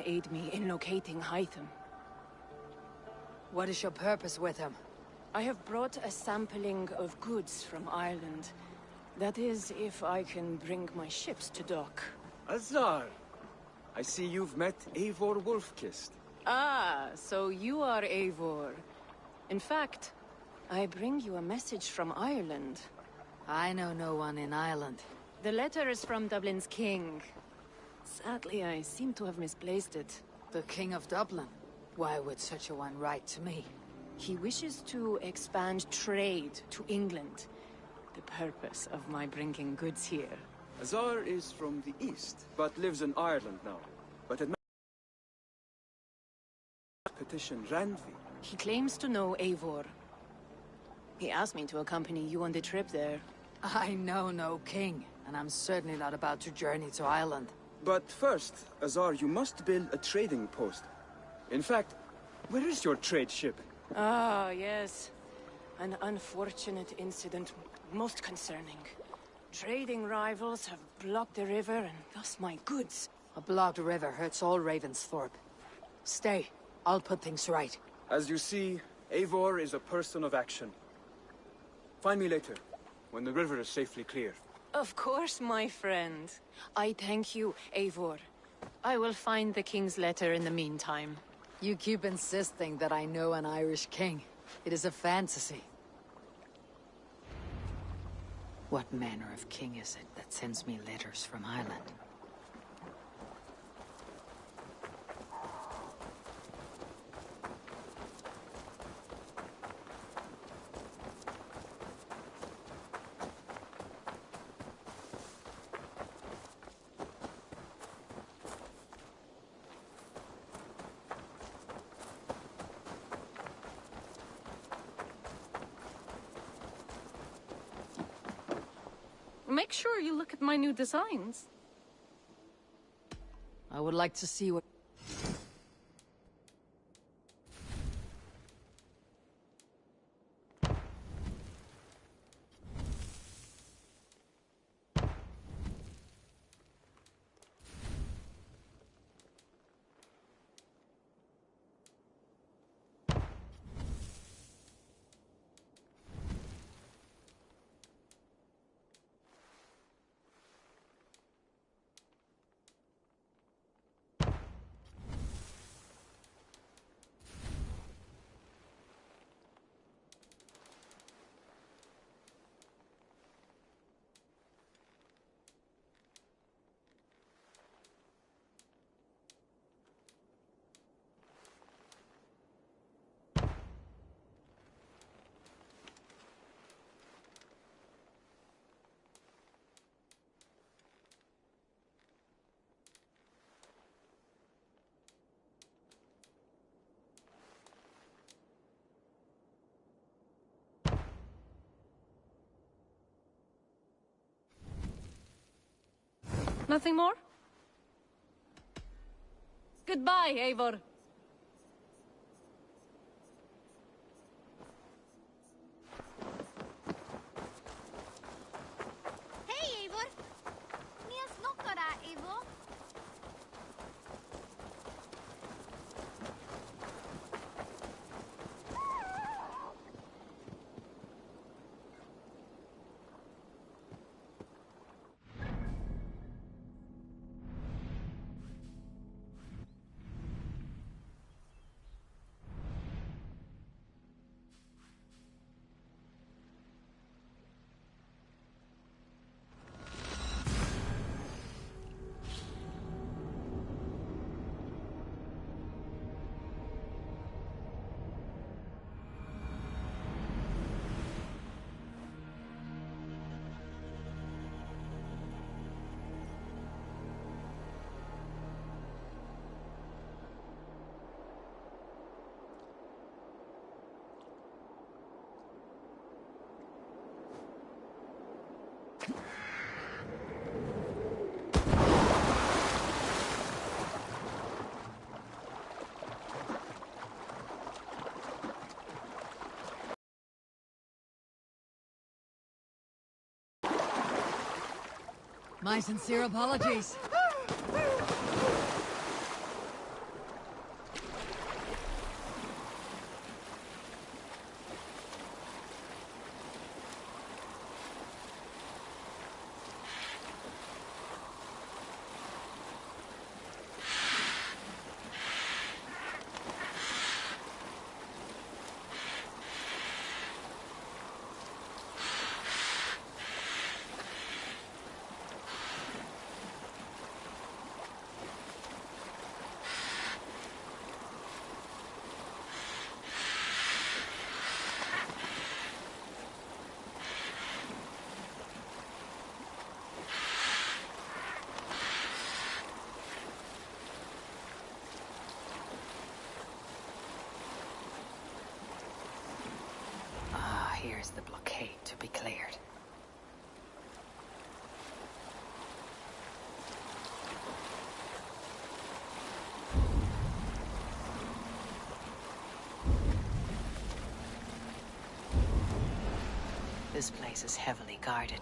aid me in locating Hytham. What is your purpose with him? I have brought a sampling of goods from Ireland. That is, if I can bring my ships to dock. Azar! I see you've met Eivor Wolfkist. Ah, so you are Eivor. In fact, I bring you a message from Ireland. I know no one in Ireland. The letter is from Dublin's king. Sadly, I seem to have misplaced it. The King of Dublin? Why would such a one write to me? He wishes to expand trade to England. The purpose of my bringing goods here. Azar is from the east, but lives in Ireland now. But it petition Randvi. He claims to know Eivor. He asked me to accompany you on the trip there. I know no king, and I'm certainly not about to journey to Ireland. But first, Azar, you must build a trading post. In fact, where is your trade ship? Ah, yes. An unfortunate incident, most concerning. Trading rivals have blocked the river, and thus my goods. A blocked river hurts all Ravensthorpe. Stay. I'll put things right. As you see, Eivor is a person of action. Find me later, when the river is safely clear. Of course, my friend. I thank you, Eivor. I will find the king's letter in the meantime. You keep insisting that I know an Irish king. It is a fantasy. What manner of king is it that sends me letters from Ireland? Make sure you look at my new designs. I would like to see what... Nothing more? Goodbye, Eivor. Hej, Eivor! Ni snakker der, Eivor. My sincere apologies. is the blockade to be cleared. This place is heavily guarded.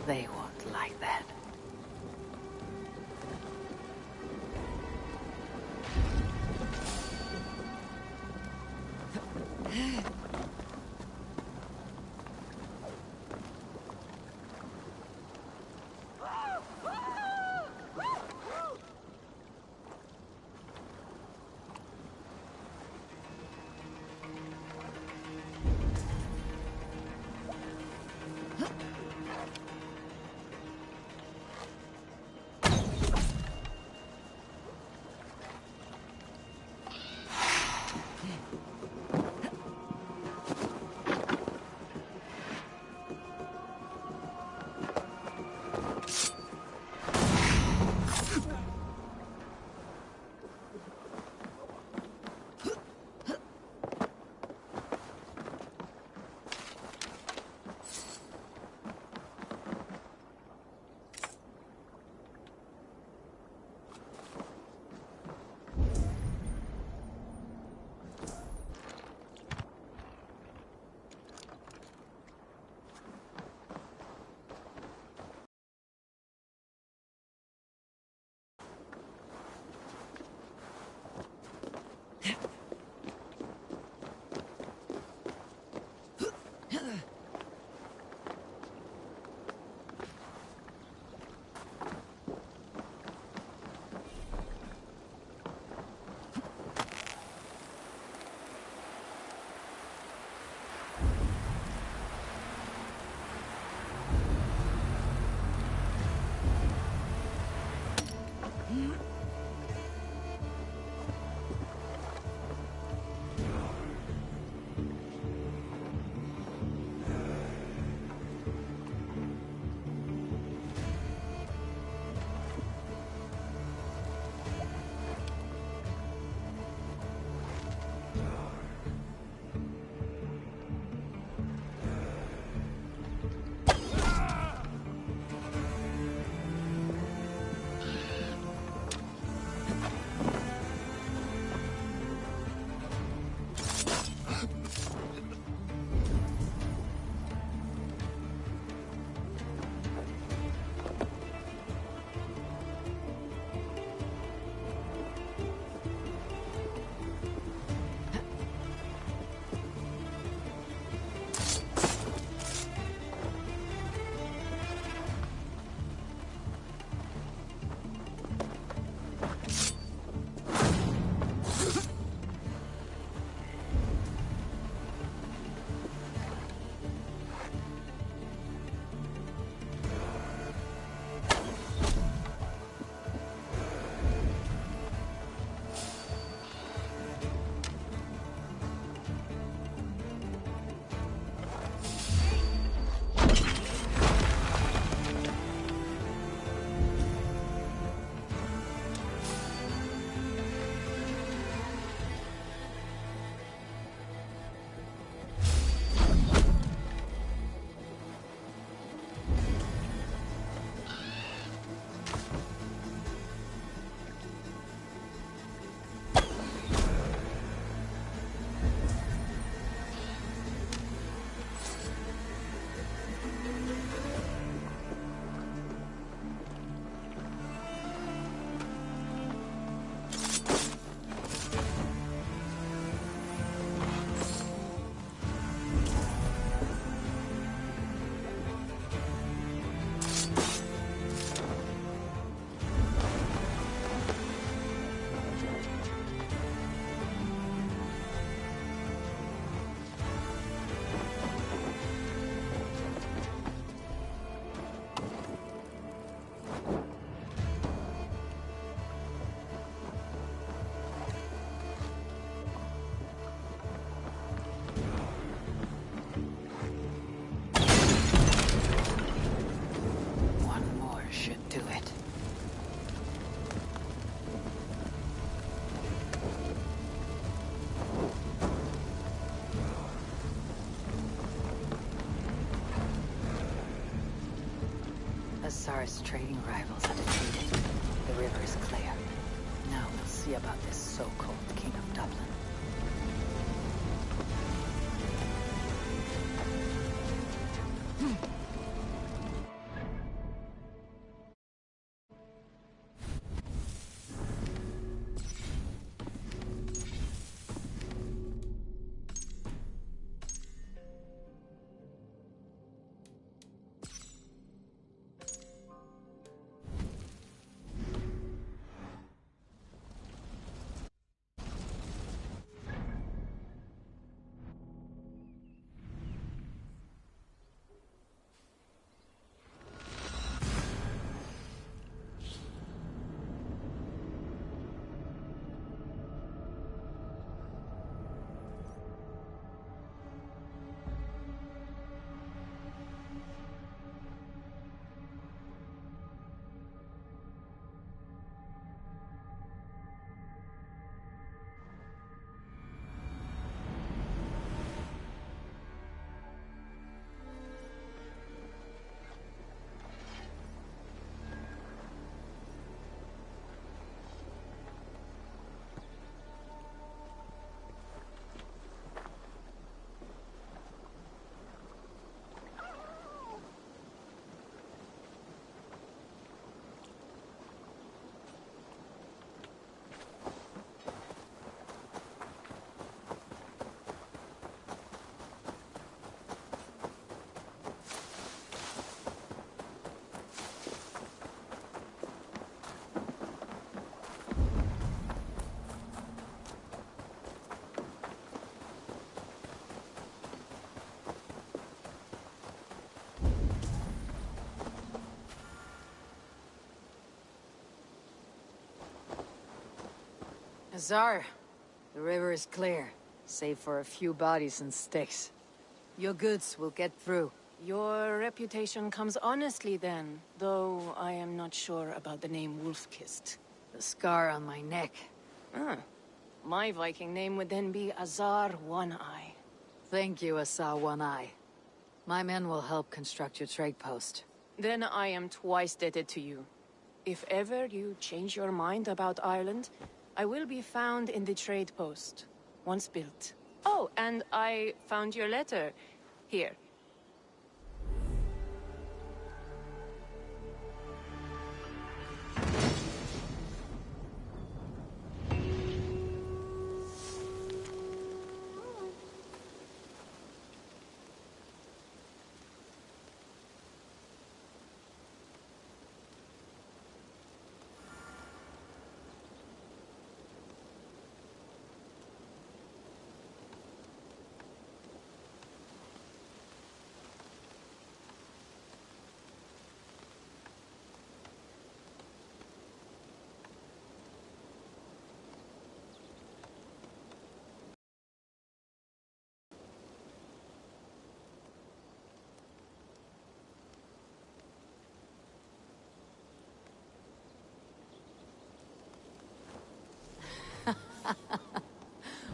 They won't like that. Asar's trading rivals are defeated. The river is clear. Now we'll see about this so-called King of Dublin. Azar, the river is clear, save for a few bodies and sticks. Your goods will get through. Your reputation comes honestly then, though I am not sure about the name Wolf-Kissed. The scar on my neck. Ah, my Viking name would then be Azar One-Eye. Thank you, Azar One-Eye. My men will help construct your trade post. Then I am twice indebted to you. If ever you change your mind about Ireland, I will be found in the trade post, once built. Oh, and I found your letter. Here.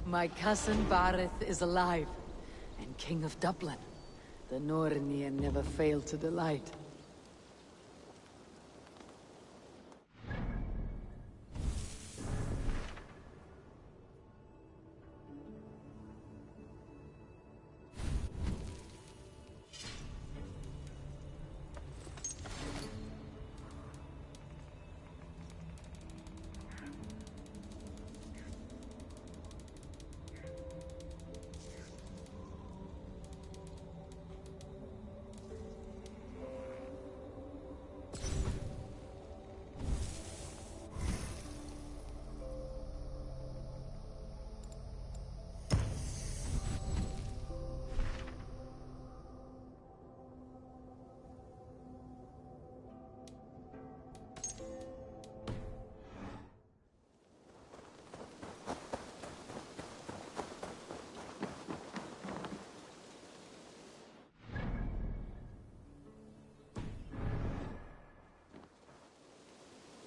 My cousin Barith is alive, and King of Dublin. The Nornian never failed to delight.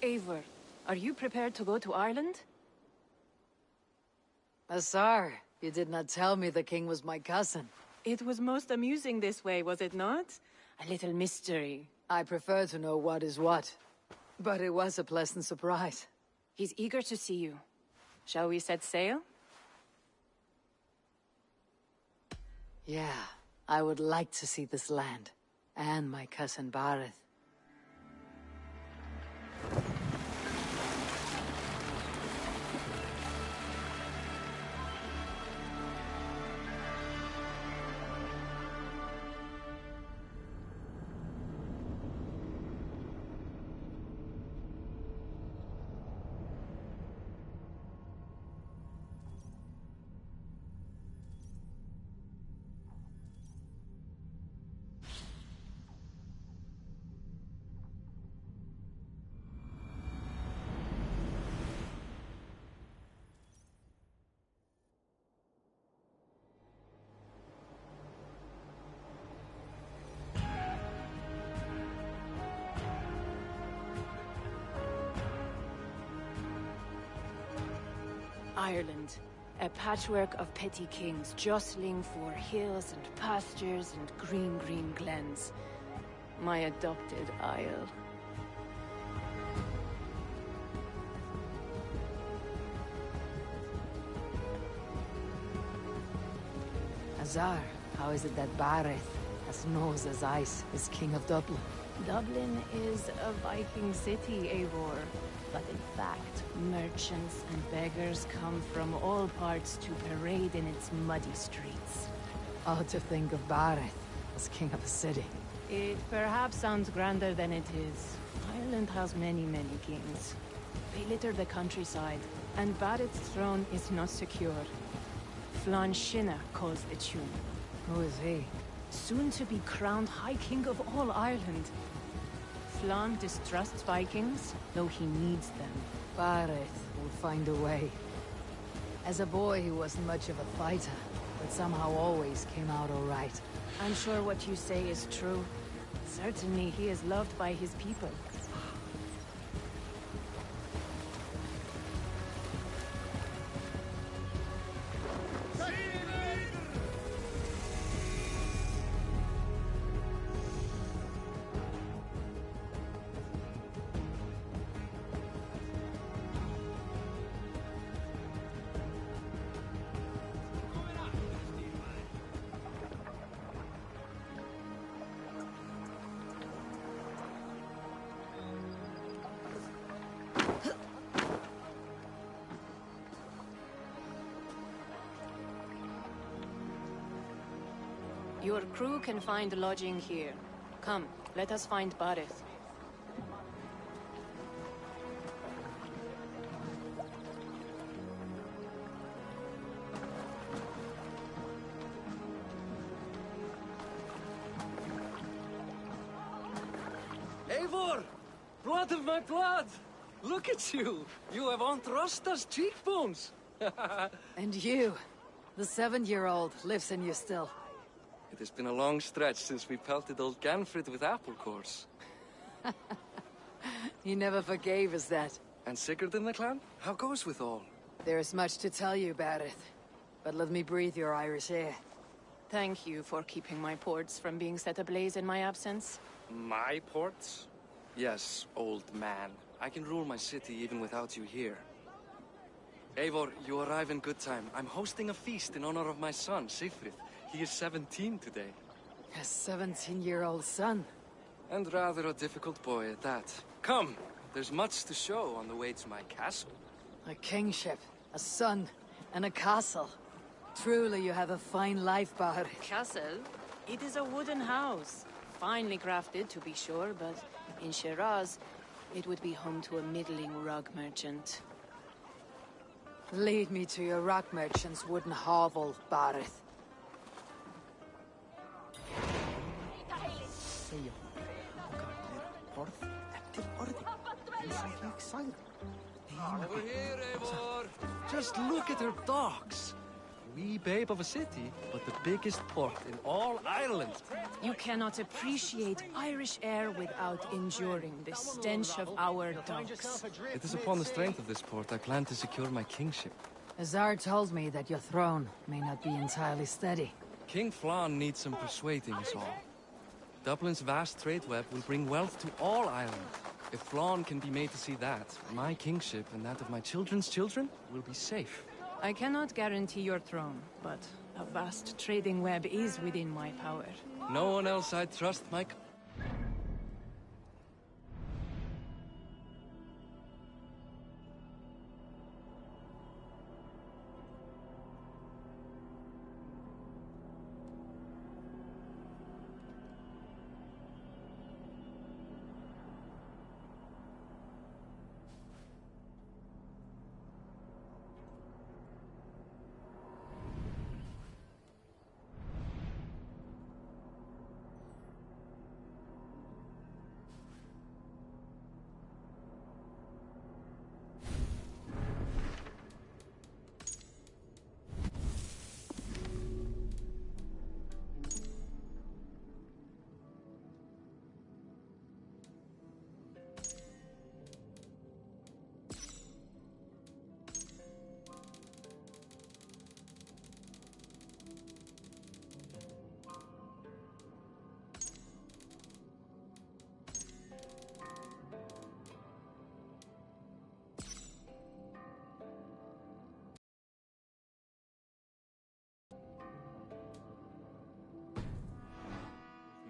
Eivor, are you prepared to go to Ireland? Azar, you did not tell me the king was my cousin. It was most amusing this way, was it not? A little mystery. I prefer to know what is what. But it was a pleasant surprise. He's eager to see you. Shall we set sail? Yeah, I would like to see this land. And my cousin Bareth. Ireland, a patchwork of petty kings jostling for hills and pastures and green glens. My adopted isle. Azar, how is it that Bareth, as nose as ice, is king of Dublin? Dublin is a Viking city, Eivor. But in fact, merchants and beggars come from all parts to parade in its muddy streets. Oh, to think of Bareth as king of a city. It perhaps sounds grander than it is. Ireland has many kings. They litter the countryside, and Bareth's throne is not secure. Flann Sinna calls the tune. Who is he? Soon to be crowned High King of all Ireland. Flann distrusts Vikings, though he needs them. Bareth will find a way. As a boy, he wasn't much of a fighter, but somehow always came out all right. I'm sure what you say is true. Certainly, he is loved by his people. Your crew can find lodging here. Come, let us find Bareth. Eivor! Blood of my blood! Look at you! You have Aunt Rosta's cheekbones! And you, the 7-year-old, lives in you still. It has been a long stretch since we pelted old Ganfrid with apple cores. He never forgave us that. And Sigurd in the clan? How goes with all? There is much to tell you, Bareth. But let me breathe your Irish air. Thank you for keeping my ports from being set ablaze in my absence. My ports? Yes, old man. I can rule my city even without you here. Eivor, you arrive in good time. I'm hosting a feast in honor of my son, Sigfrid. He is 17 today. A 17-year-old son. And rather a difficult boy at that. Come, there's much to show on the way to my castle. A kingship, a son, and a castle. Truly you have a fine life, Bareth. Castle? It is a wooden house. Finely crafted, to be sure, but in Shiraz, it would be home to a middling rug merchant. Lead me to your rock merchant's wooden hovel, Bareth. Over here, Eivor! Just look at her docks! A wee babe of a city, but the biggest port in all Ireland. You cannot appreciate Irish air without enduring the stench of our docks. It is upon the strength of this port I plan to secure my kingship. Azar told me that your throne may not be entirely steady. King Flann needs some persuading is all. Dublin's vast trade web will bring wealth to all Ireland. If Flann can be made to see that, my kingship and that of my children's children will be safe. I cannot guarantee your throne, but a vast trading web is within my power. No one else I trust, Mike.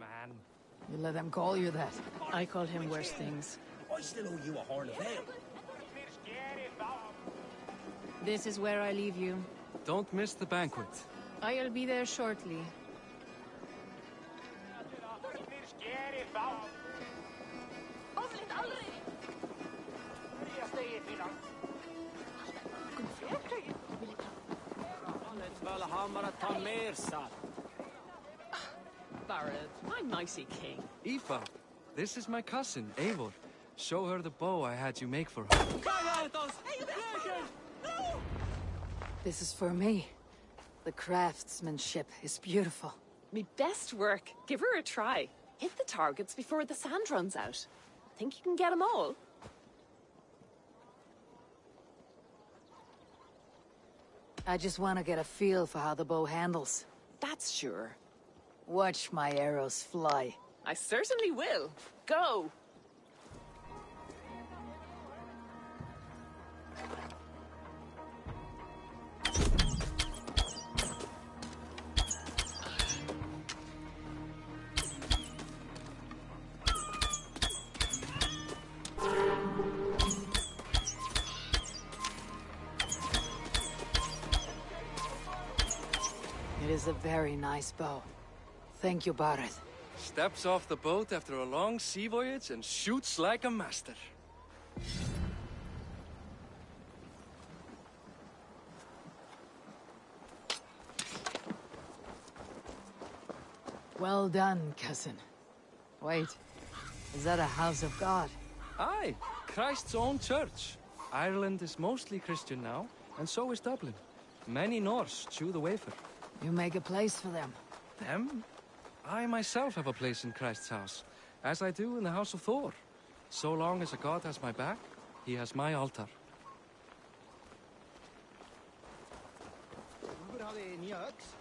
Man. You let them call you that. I call him worse things. I still owe you a horn of ale. This is where I leave you. Don't miss the banquet. I'll be there shortly. Barrett, I'm nicey king. Aoife, this is my cousin, Eivor. Show her the bow I had you make for her. This is for me. The craftsmanship is beautiful. Me best work. Give her a try. Hit the targets before the sand runs out. Think you can get them all? I just want to get a feel for how the bow handles. That's sure. Watch my arrows fly. I certainly will. Go! It is a very nice bow. Thank you, Barrett. Steps off the boat after a long sea voyage and shoots like a master. Well done, cousin. Wait, is that a house of God? Aye, Christ's own church. Ireland is mostly Christian now, and so is Dublin. Many Norse chew the wafer. You make a place for them. Them? I myself have a place in Christ's house, as I do in the house of Thor. So long as a god has my back, he has my altar.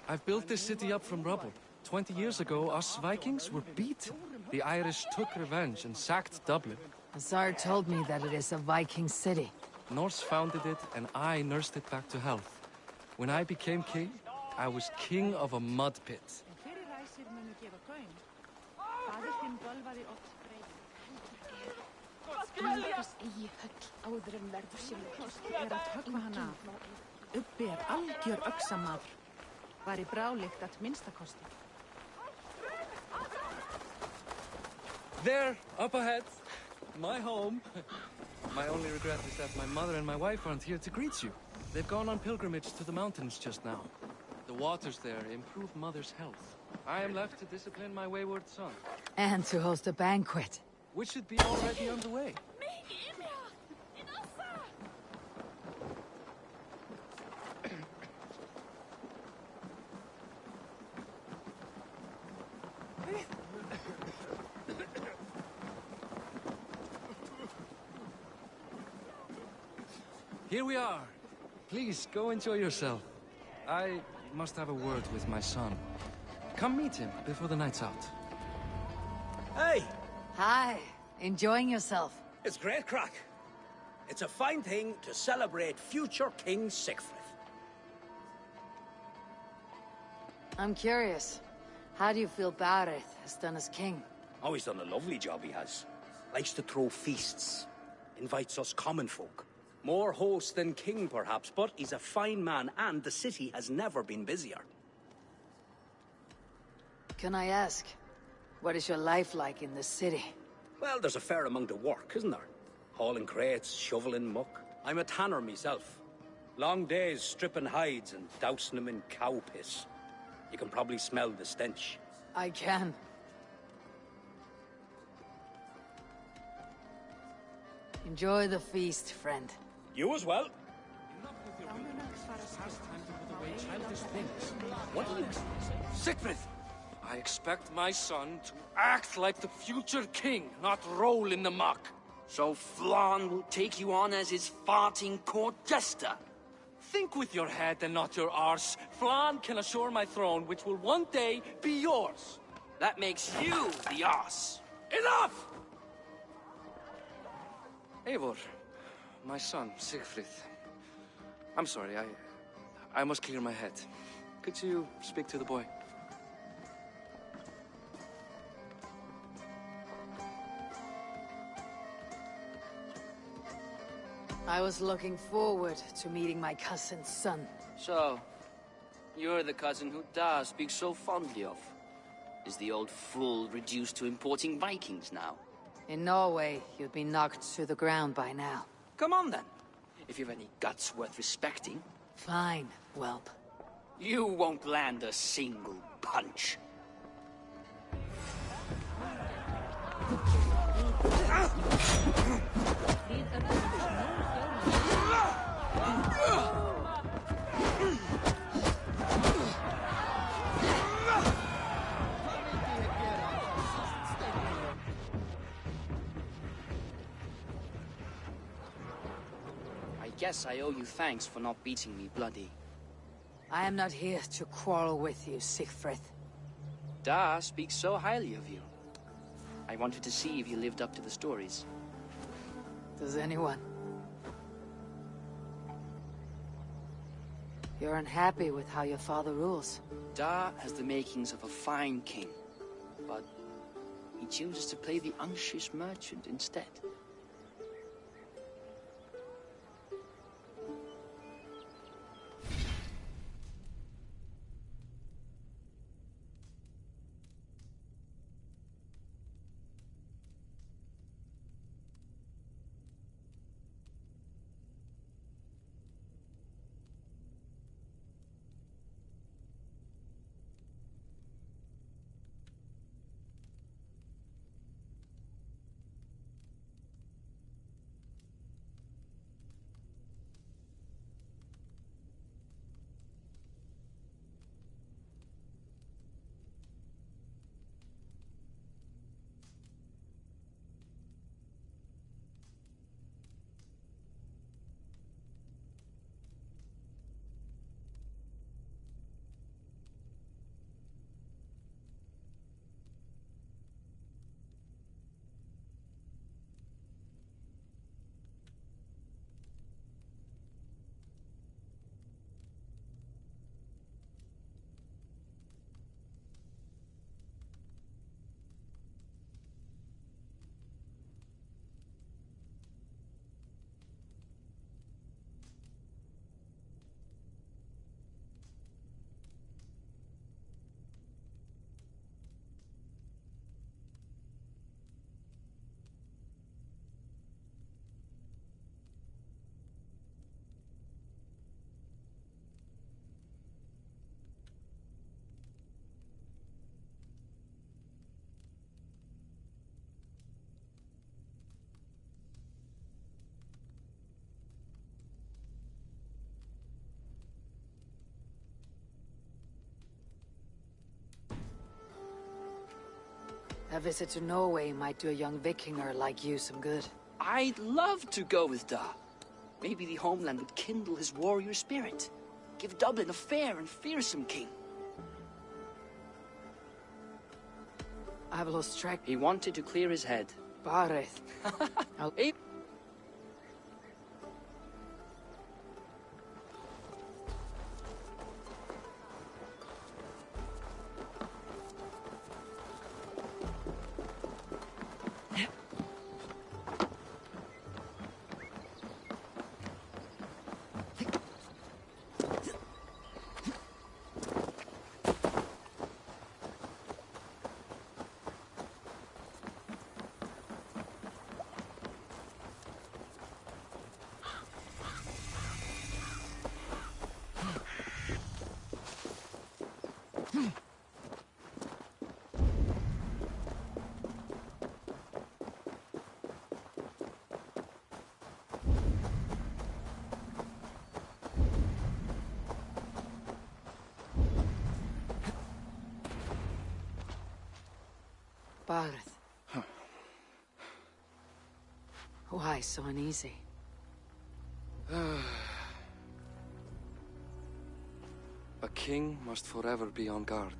I've built this city up from rubble. 20 years ago, us Vikings were beaten. The Irish took revenge and sacked Dublin. Azar told me that it is a Viking city. Norse founded it, and I nursed it back to health. When I became king, I was king of a mud pit. Ubbi algjör öxamaður. Var í brálykt at minnsta kosti. There, up ahead. My home. My only regret is that my mother and my wife aren't here to greet you. They've gone on pilgrimage to the mountains just now. The waters there improve mother's health. I am left to discipline my wayward son. And to host a banquet. Which should be already underway. Here we are. Please, go enjoy yourself. I must have a word with my son. Come meet him before the night's out. Hey, Hi. Enjoying yourself? it's great crack. It's a fine thing to celebrate future King Siegfried. I'm curious. How do you feel Bareth has done as king? Oh, he's done a lovely job, he has. Likes to throw feasts. Invites us common folk. More host than king, perhaps, but he's a fine man, and the city has never been busier. Can I ask, what is your life like in the city? Well, there's a fair amount of work, isn't there? Hauling crates, shoveling muck. I'm a tanner myself. Long days stripping hides and dousing them in cow piss. You can probably smell the stench. I can. Enjoy the feast, friend. You as well. What do you... Siegfried! I expect my son to act like the future king, not roll in the muck. So Flan will take you on as his farting court jester? Think with your head and not your arse. Flan can assure my throne, which will one day be yours. That makes you the ass. Enough! Eivor, my son, Siegfried. I'm sorry, I must clear my head. Could you speak to the boy? I was looking forward to meeting my cousin's son. So, you're the cousin who Da speaks so fondly of. Is the old fool reduced to importing Vikings now? In Norway, you'd be knocked to the ground by now. Come on then, if you've any guts worth respecting. Fine, whelp. You won't land a single punch. I guess I owe you thanks for not beating me bloody. I am not here to quarrel with you, Siegfried. Da speaks so highly of you. I wanted to see if you lived up to the stories. Does anyone? You're unhappy with how your father rules. Da has the makings of a fine king, but he chooses to play the unctuous merchant instead. A visit to Norway might do a young Vikinger like you some good. I'd love to go with Da. Maybe the homeland would kindle his warrior spirit. Give Dublin a fair and fearsome king. I've lost track. He wanted to clear his head. Bareth. Hey. Bareth. Why so uneasy? A king must forever be on guard.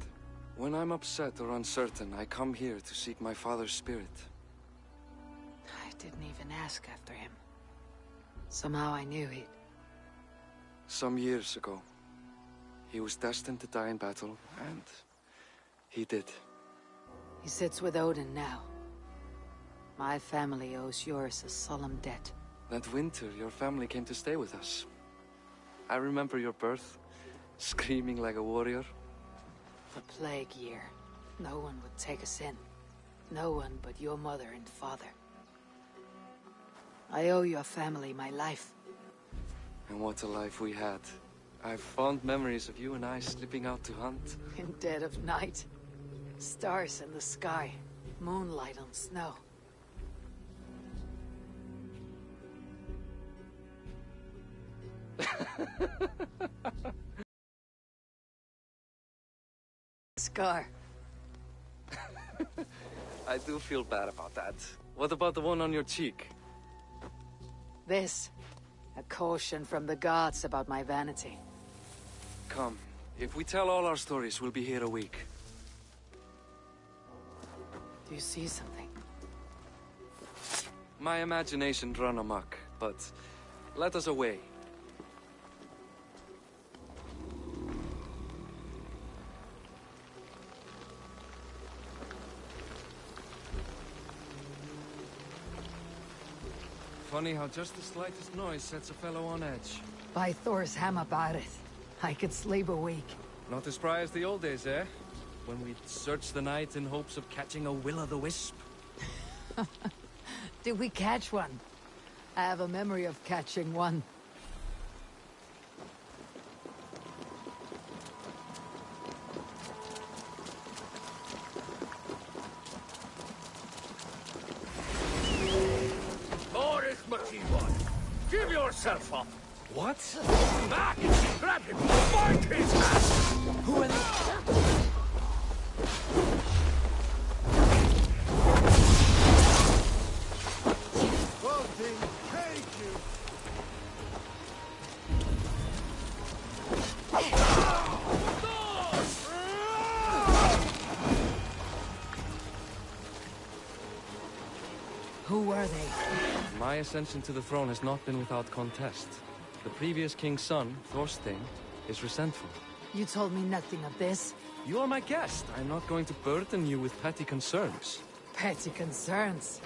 When I'm upset or uncertain, I come here to seek my father's spirit. I didn't even ask after him. Somehow I knew he'd... Some years ago, he was destined to die in battle, and he did. He sits with Odin now. My family owes yours a solemn debt. That winter, your family came to stay with us. I remember your birth, screaming like a warrior. The plague year. No one would take us in. No one but your mother and father. I owe your family my life. And what a life we had. I have fond memories of you and I slipping out to hunt. In dead of night. Stars in the sky. Moonlight on snow. Scar. I do feel bad about that. What about the one on your cheek? This. A caution from the gods about my vanity. Come. If we tell all our stories, we'll be here a week. Do you see something? My imagination run amok, but let us away. Funny how just the slightest noise sets a fellow on edge. By Thor's hammer, Bareth. I could sleep a week. Not as spry as the old days, eh? When we'd search the night in hopes of catching a will-o'-the-wisp. Did we catch one? I have a memory of catching one. Give yourself up! What? Back! Grab him! Fight his ass! Who are they? Who were they? My ascension to the throne has not been without contest. The previous king's son, Thorstein, is resentful. You told me nothing of this. You are my guest. I'm not going to burden you with petty concerns. Petty concerns.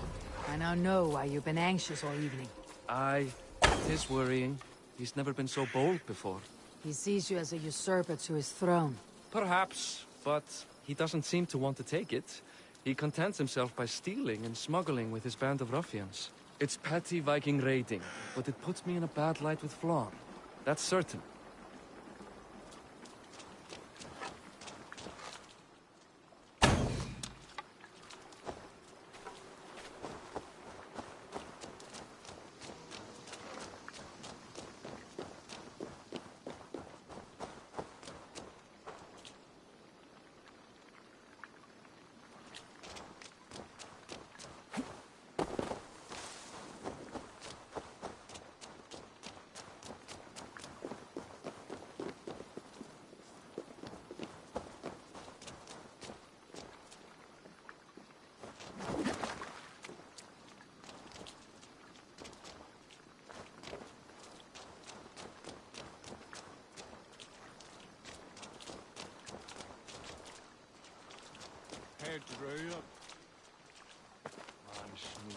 I now know why you've been anxious all evening. Aye, it is worrying. He's never been so bold before. He sees you as a usurper to his throne. Perhaps, but he doesn't seem to want to take it. He contents himself by stealing and smuggling with his band of ruffians. It's petty Viking raiding, but it puts me in a bad light with Flann. That's certain.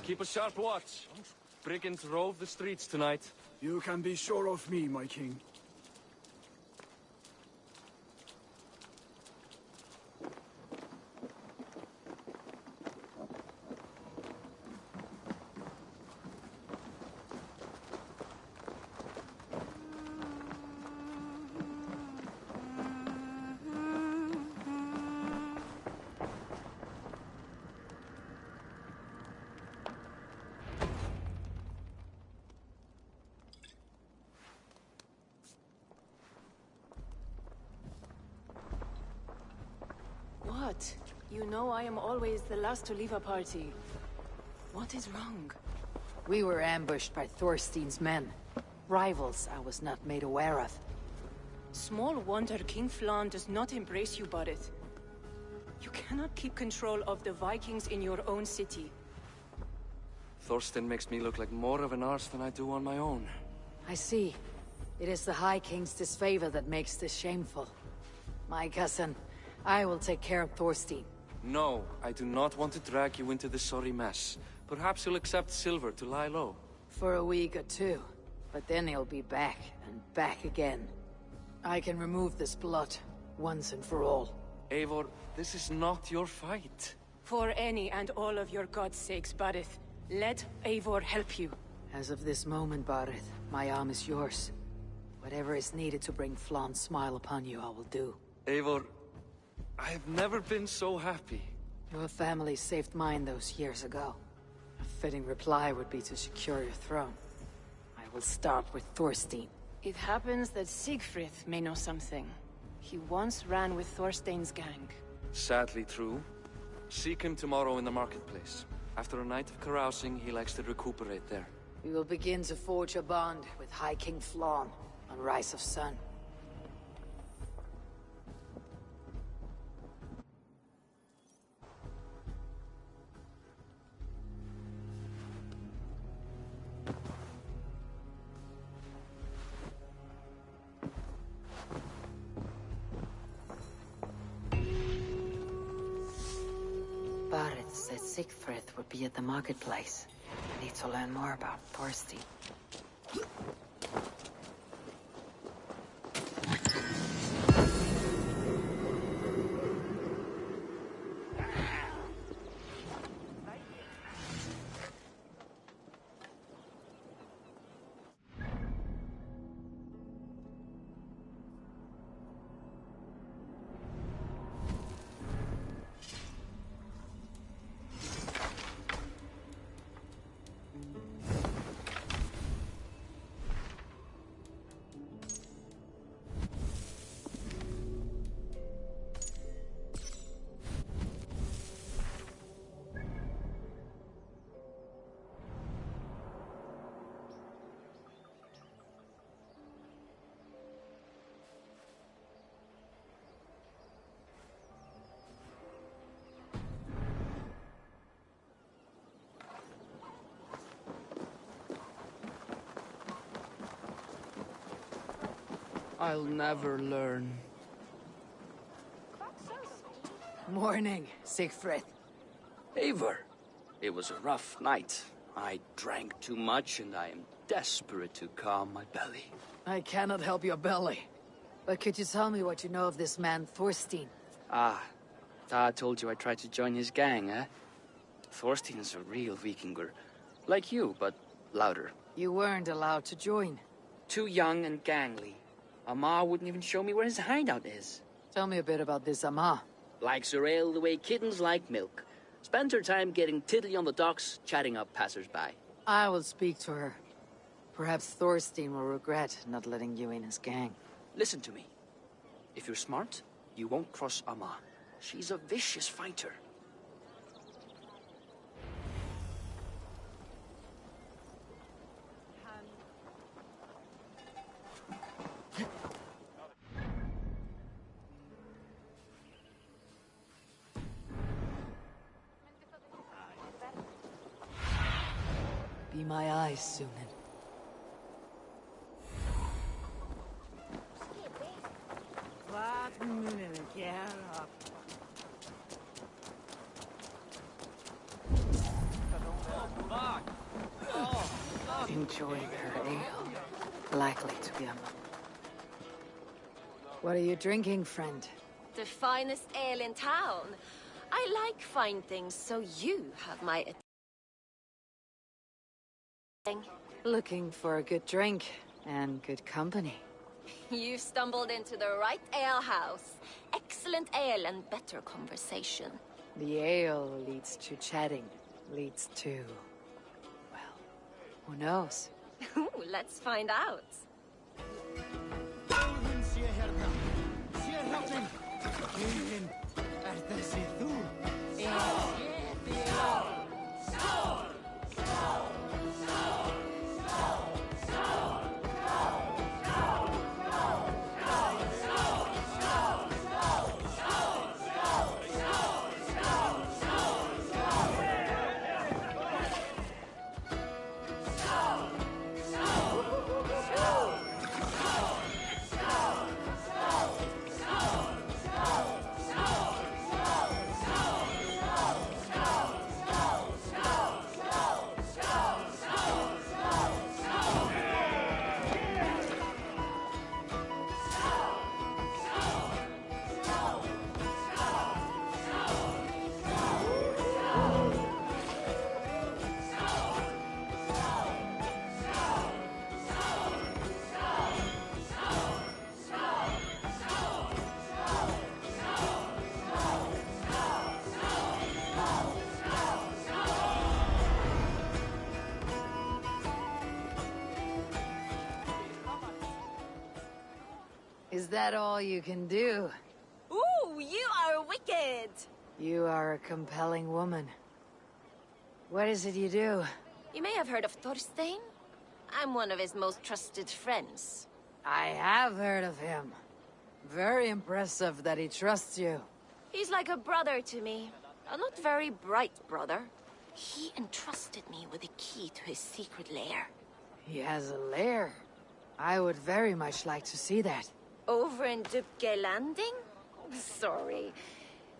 Keep a sharp watch. Brigands rove the streets tonight. You can be sure of me, my king. What? You know I am always the last to leave a party. What is wrong? We were ambushed by Thorstein's men. Rivals I was not made aware of. Small wonder King Flan does not embrace you, Barret. You cannot keep control of the Vikings in your own city. Thorstein makes me look like more of an arse than I do on my own. I see. It is the High King's disfavor that makes this shameful. My cousin, I will take care of Thorstein. No, I do not want to drag you into this sorry mess. Perhaps you'll accept silver to lie low. For a week or two. But then he'll be back, and back again. I can remove this blot, once and for all. Eivor, this is not your fight. For any and all of your god's sakes, Barret, let Eivor help you. As of this moment, Barret, my arm is yours. Whatever is needed to bring Flan's smile upon you, I will do. Eivor, I have never been so happy. Your family saved mine those years ago. A fitting reply would be to secure your throne. I will start with Thorstein. It happens that Siegfried may know something. He once ran with Thorstein's gang. Sadly true. Seek him tomorrow in the marketplace. After a night of carousing, he likes to recuperate there. We will begin to forge a bond with High King Flan on Rise of Sun. Barret said Siegfried would be at the marketplace. I need to learn more about Thorstein. I'll never learn. Morning, Siegfried. Eivor, it was a rough night. I drank too much and I am desperate to calm my belly. I cannot help your belly. But could you tell me what you know of this man, Thorstein? Ah, I told you I tried to join his gang, eh? Thorstein is a real Vikinger. Like you, but louder. You weren't allowed to join. Too young and gangly. Amar wouldn't even show me where his hideout is. Tell me a bit about this Amar. Likes her ale the way kittens like milk. Spends her time getting tiddly on the docks, chatting up passers-by. I will speak to her. Perhaps Thorstein will regret not letting you in his gang. Listen to me. If you're smart, you won't cross Amar. She's a vicious fighter. Be my eyes, Sunan. Wat moet ik enjoying her ale. Likely to be a... What are you drinking, friend? The finest ale in town. I like fine things, so you have my attention. Looking for a good drink and good company. You stumbled into the right ale house. Excellent ale and better conversation. The ale leads to chatting, leads to... well, who knows? Let's find out. Is that all you can do? Ooh, you are wicked! You are a compelling woman. What is it you do? You may have heard of Thorstein. I'm one of his most trusted friends. I have heard of him. Very impressive that he trusts you. He's like a brother to me. A not very bright brother. He entrusted me with the key to his secret lair. He has a lair. I would very much like to see that. Over in Dubke Landing? Sorry.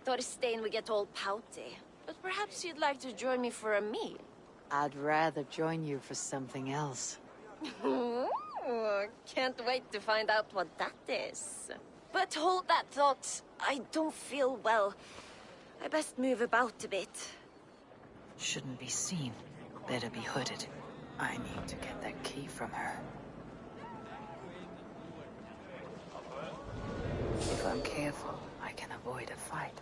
Thorstein would get all pouty. But perhaps you'd like to join me for a meal. I'd rather join you for something else. Can't wait to find out what that is. But hold that thought. I don't feel well. I best move about a bit. Shouldn't be seen. Better be hooded. I need to get that key from her. If I'm careful, I can avoid a fight.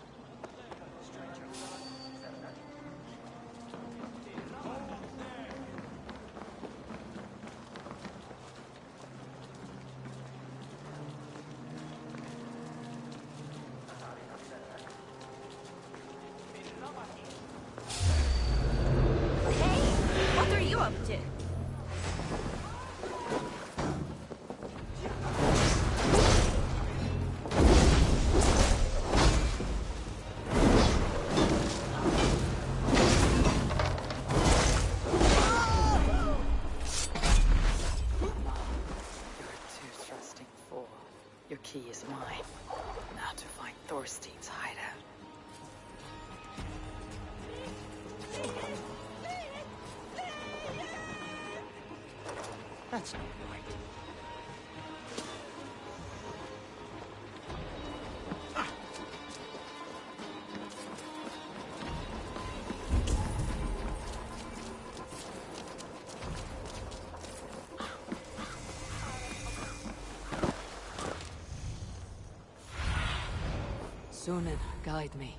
Hey, what are you up to? Your key is mine. Now to find Thorstein's hideout. That's not right. Sunan, guide me.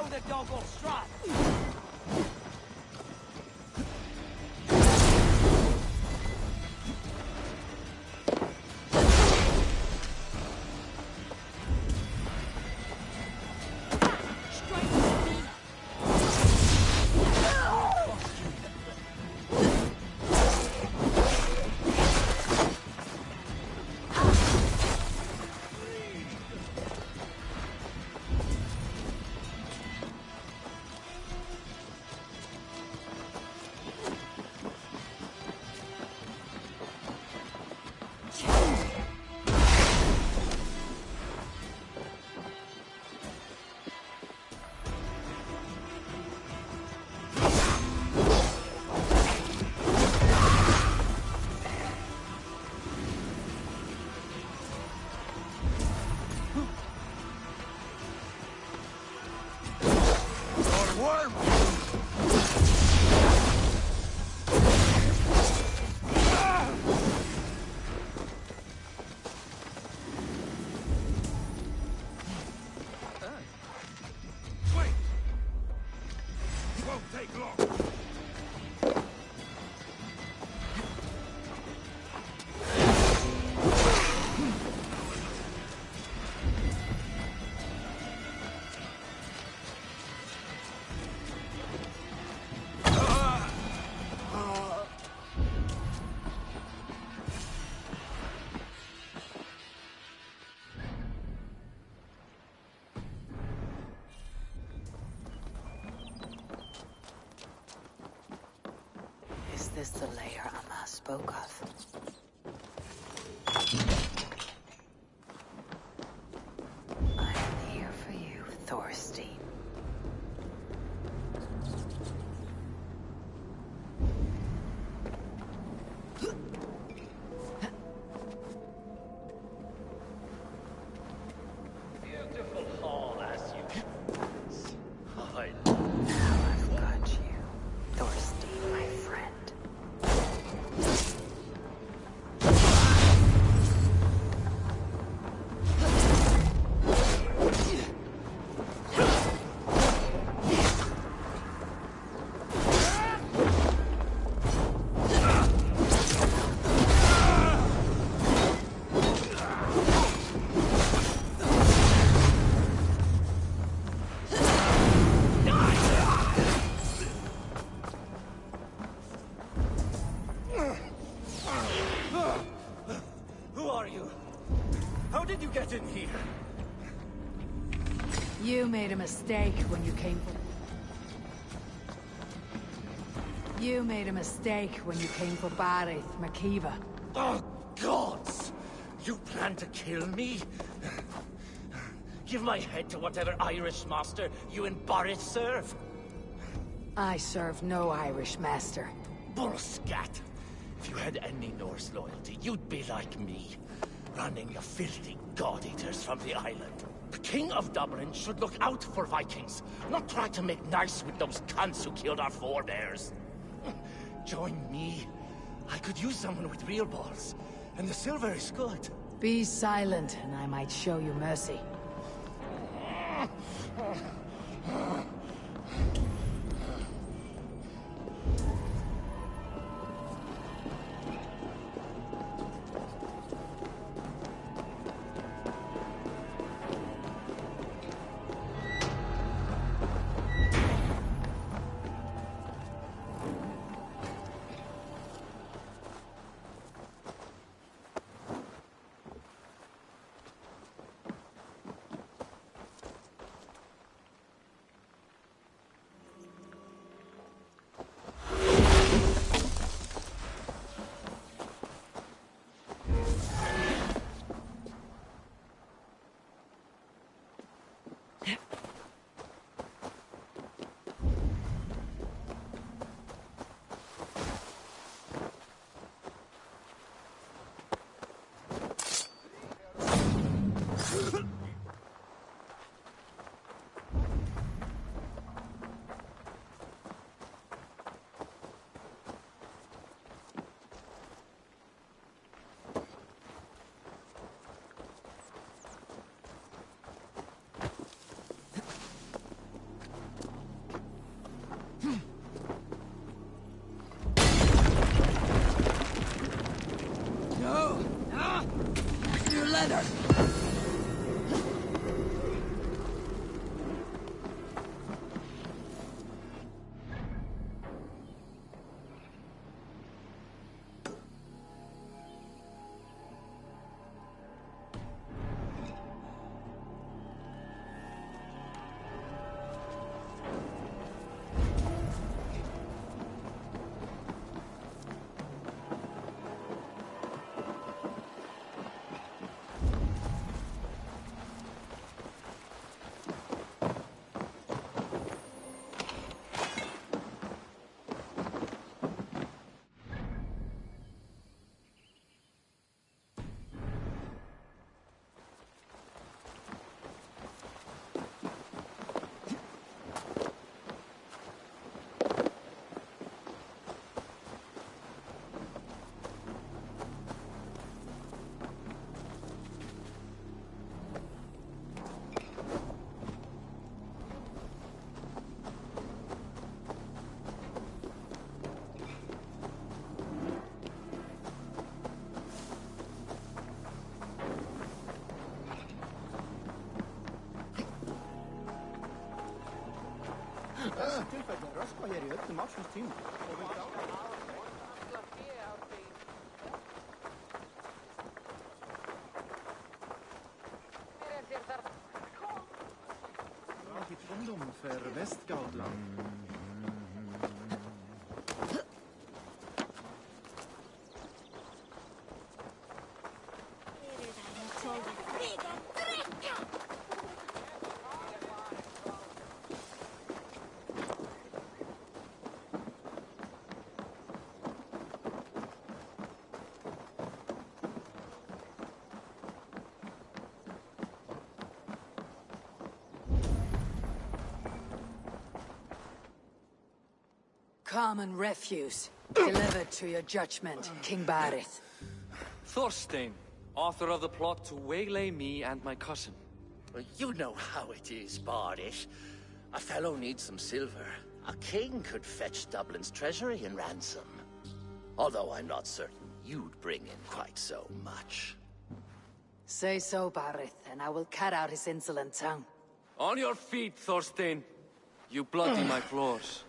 Throw the dog off strap! Is this the lair Amma spoke of? I am here for you, Thorstein. Beautiful hall, as you I Now I've got you, Thorstein, my friend. Who are you? How did you get in here? You made a mistake when you came for... You made a mistake when you came for Barith, Makiva. Oh, gods! You plan to kill me? Give my head to whatever Irish master you and Boris serve. I serve no Irish master. Bullscat! If you had any Norse loyalty, you'd be like me, running the filthy god-eaters from the island. The King of Dublin should look out for Vikings, not try to make nice with those cunts who killed our forebears. Join me. I could use someone with real balls, and the silver is good. Be silent, and I might show you mercy. Common refuse, delivered to your judgment, King Barith. Thorstein, author of the plot to waylay me and my cousin. You know how it is, Bardish. A fellow needs some silver. A king could fetch Dublin's treasury in ransom. Although I'm not certain you'd bring in quite so much. Say so, Barith, and I will cut out his insolent tongue. On your feet, Thorstein. You bloody my floors.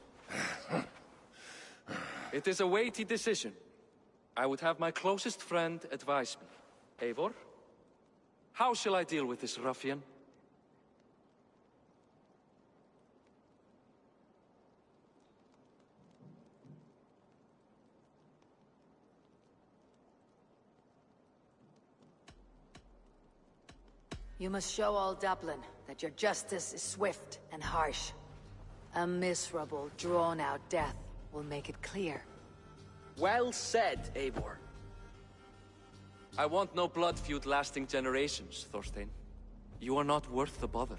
It is a weighty decision. I would have my closest friend advise me. Eivor, how shall I deal with this ruffian? You must show all Dublin that your justice is swift and harsh. A miserable, drawn-out death will make it clear. Well said, Eivor. I want no blood feud lasting generations, Thorstein. You are not worth the bother.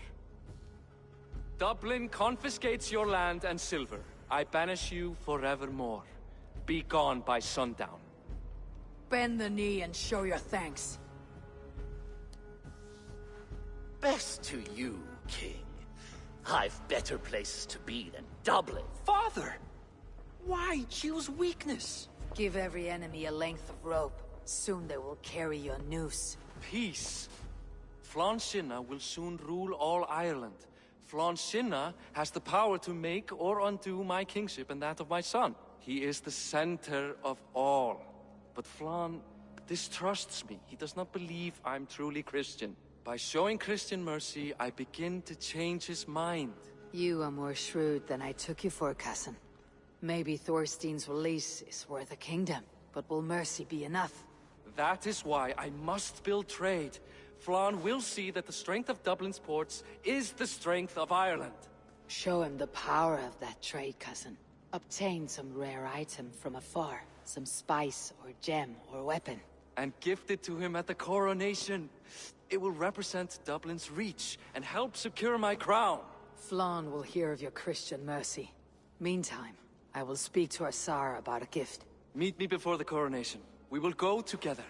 Dublin confiscates your land and silver. I banish you forevermore. Be gone by sundown. Bend the knee and show your thanks. Best to you, King. I've better places to be than Dublin. Father! Why choose weakness? Give every enemy a length of rope. Soon they will carry your noose. Peace. Flann Sinna will soon rule all Ireland. Flann Sinna has the power to make or undo my kingship and that of my son. He is the center of all. But Flann distrusts me. He does not believe I'm truly Christian. By showing Christian mercy, I begin to change his mind. You are more shrewd than I took you for, cousin. Maybe Thorstein's release is worth a kingdom, but will mercy be enough? That is why I must build trade. Flann will see that the strength of Dublin's ports is the strength of Ireland. Show him the power of that trade, cousin. Obtain some rare item from afar. Some spice or gem or weapon. And gift it to him at the coronation. It will represent Dublin's reach and help secure my crown. Flann will hear of your Christian mercy. Meantime, I will speak to Asar about a gift. Meet me before the coronation. We will go together.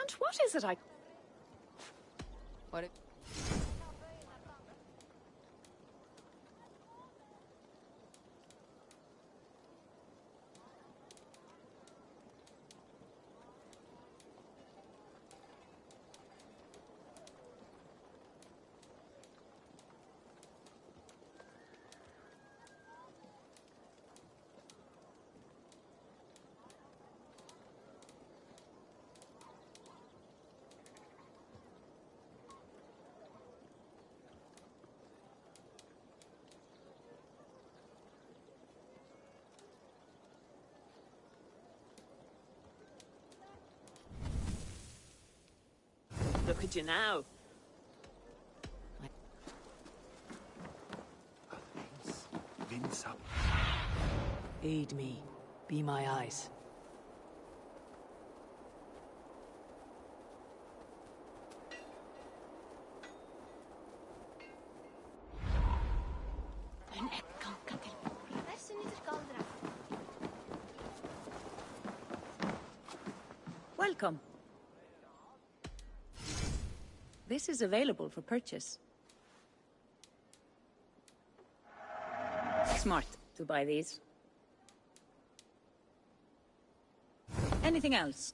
And what is it I... What? Look at you now. Aid me. Be my eyes. Welcome. This is available for purchase. Smart to buy these. Anything else?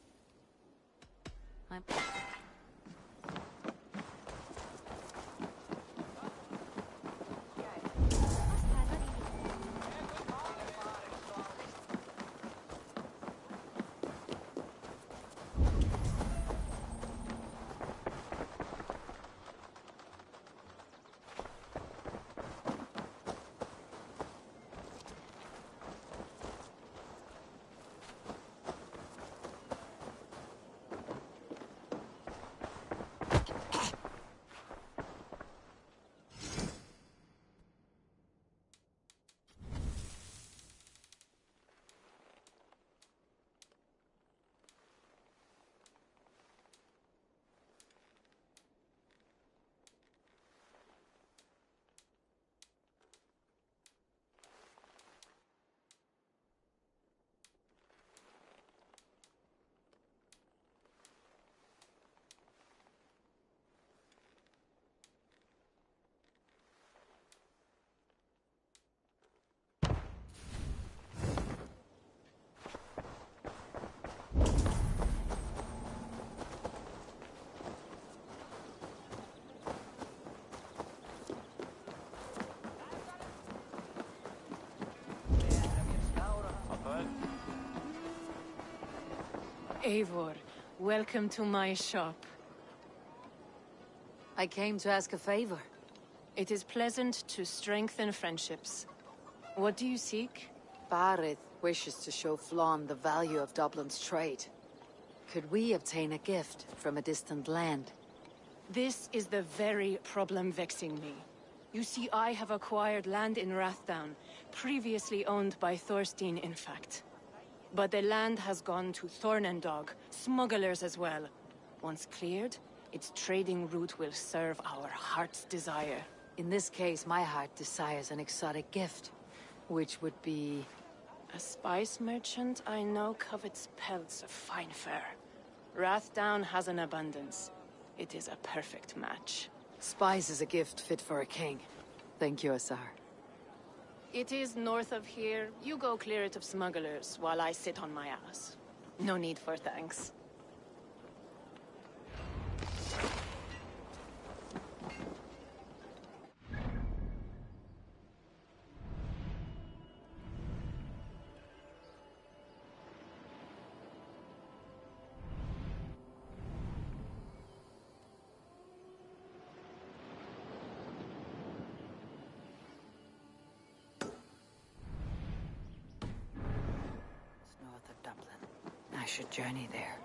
Eivor, welcome to my shop. I came to ask a favor. It is pleasant to strengthen friendships. What do you seek? Barith wishes to show Flann the value of Dublin's trade. Could we obtain a gift from a distant land? This is the very problem vexing me. You see, I have acquired land in Rathdown, previously owned by Thorstein, in fact. But the land has gone to Thornendog, smugglers as well. Once cleared, its trading route will serve our heart's desire. In this case, my heart desires an exotic gift, which would be... A spice merchant I know covets pelts of fine fur. Rathdown has an abundance. It is a perfect match. Spice is a gift fit for a king. Thank you, Asar. It is north of here. You go clear it of smugglers, while I sit on my ass. No need for thanks. I should journey there.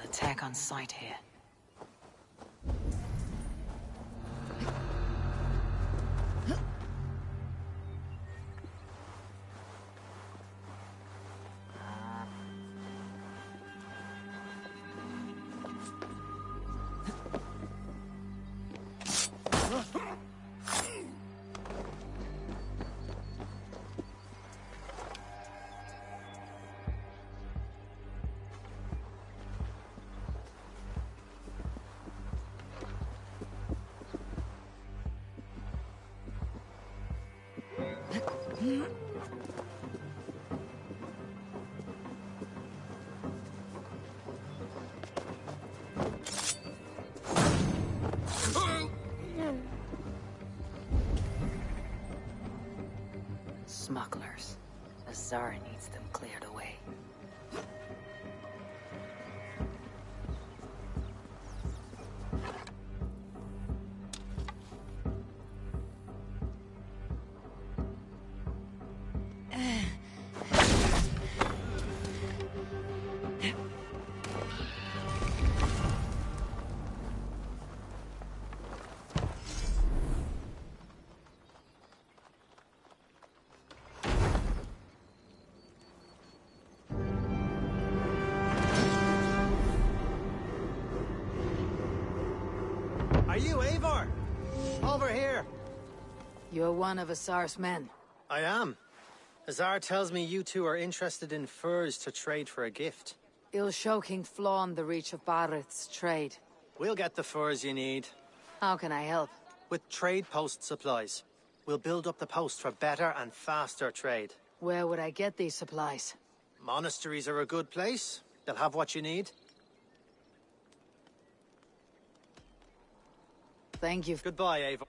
Attack on sight here. Smugglers. Azar needs them cleared away. Are you Eivor? Over here. You're one of Azar's men. I am. Azar tells me you two are interested in furs to trade for a gift. It'll show King Flawn the reach of Barith's trade. We'll get the furs you need. How can I help? With trade post supplies. We'll build up the post for better and faster trade. Where would I get these supplies? Monasteries are a good place. They'll have what you need. Thank you. Goodbye, Eivor.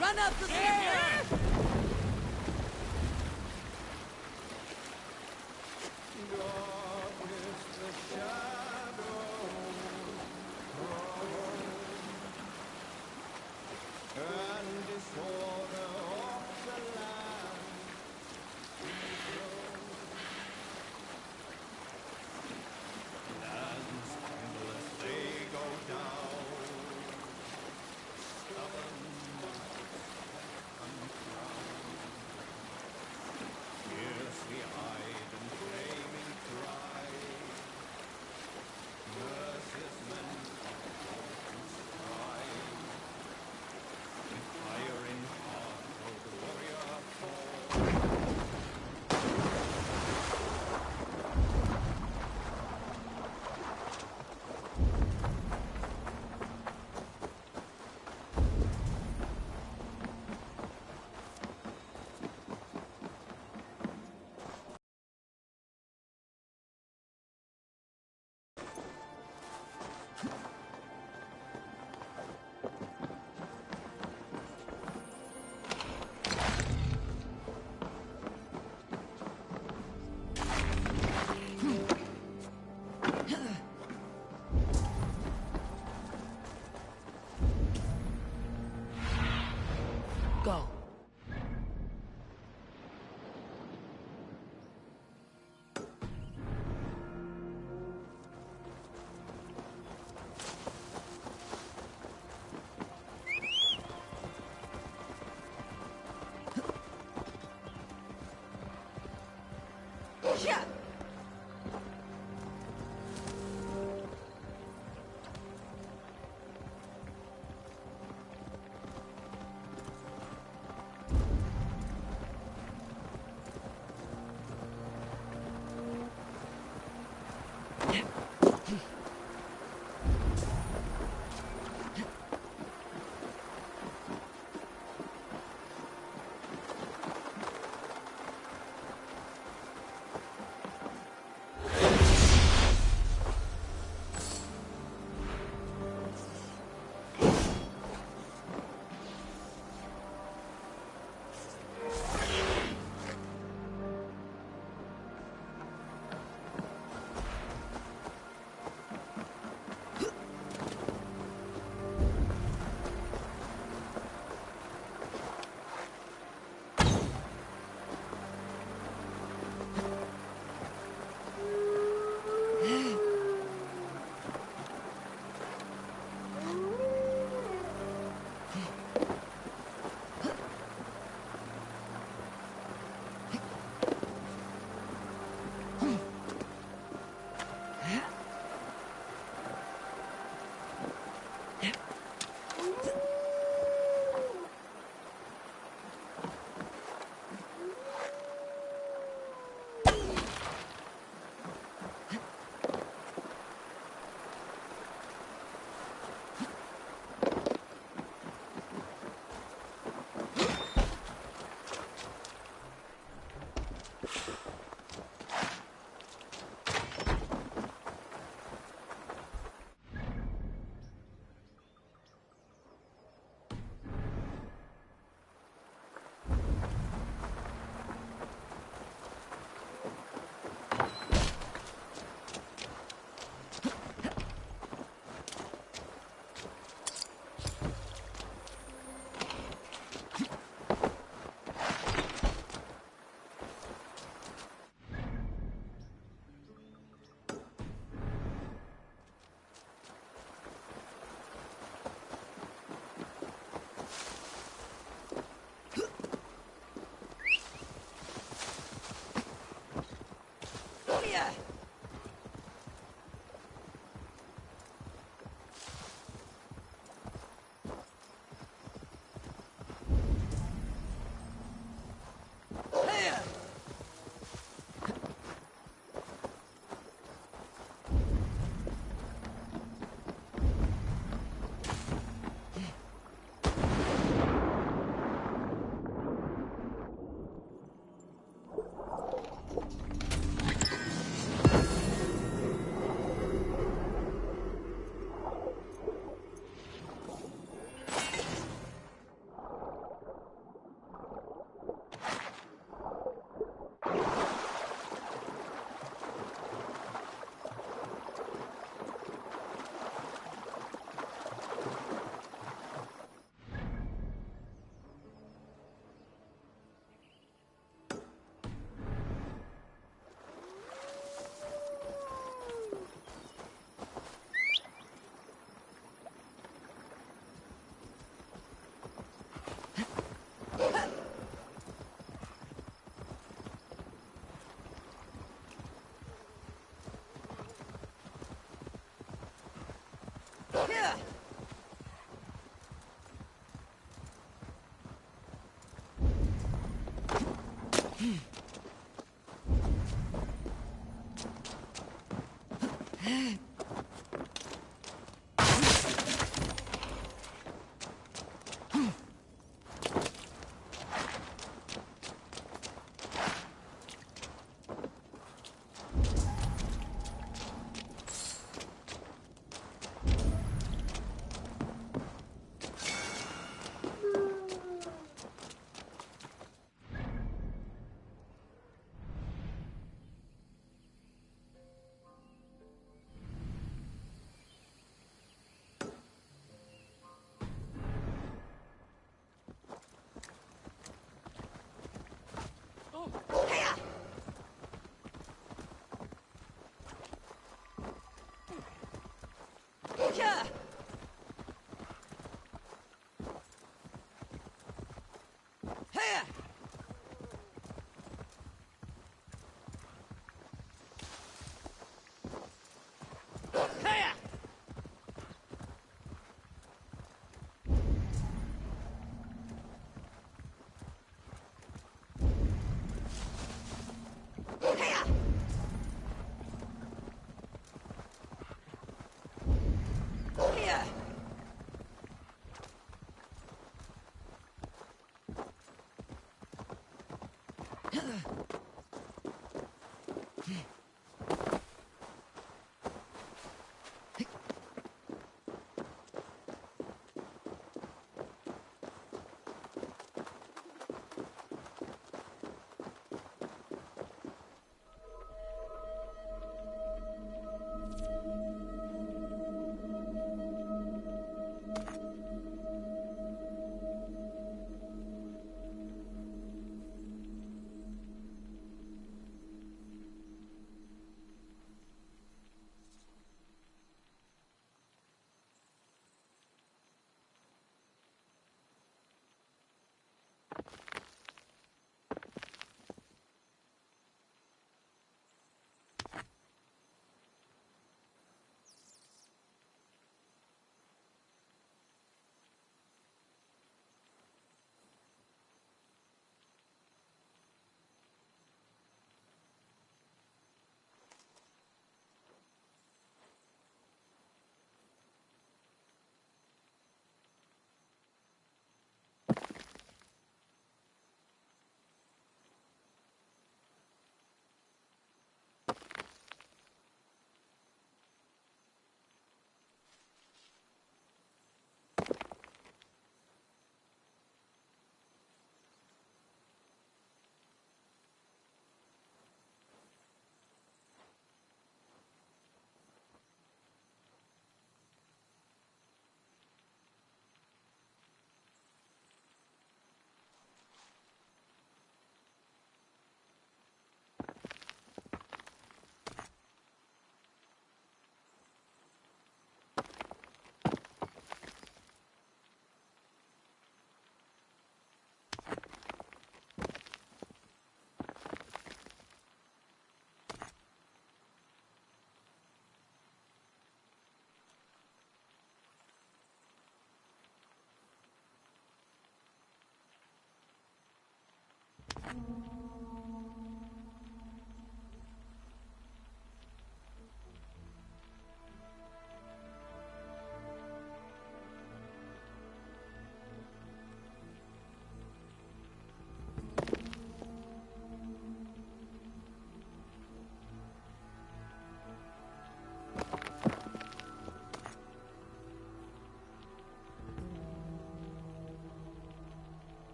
Run up the stairs!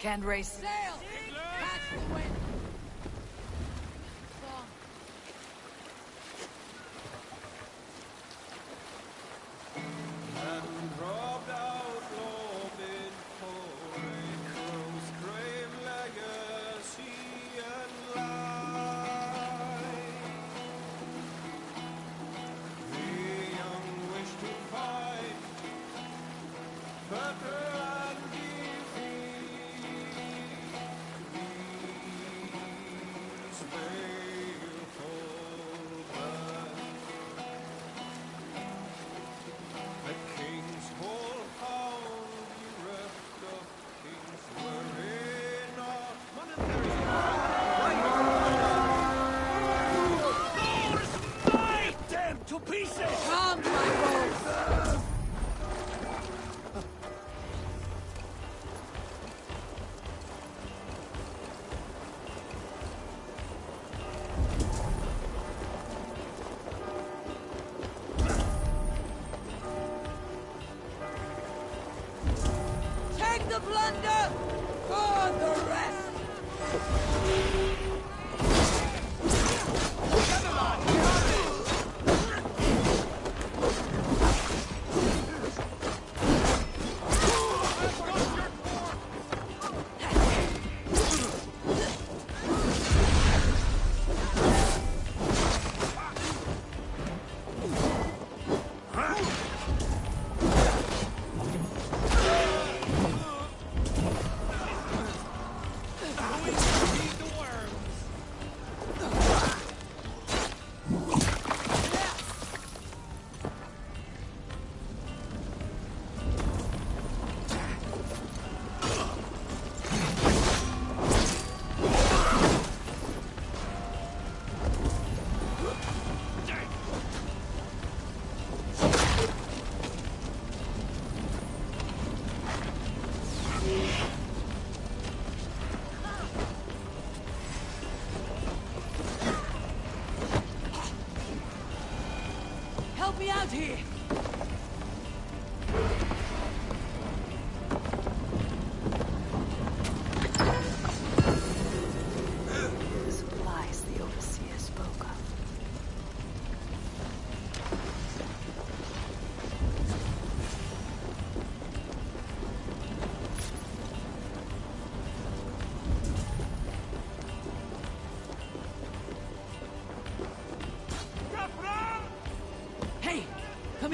Can't race. Sail! Catch the wind! Take the plunder! For the rest! Help me out here! The supplies the overseer spoke of. Hey! Come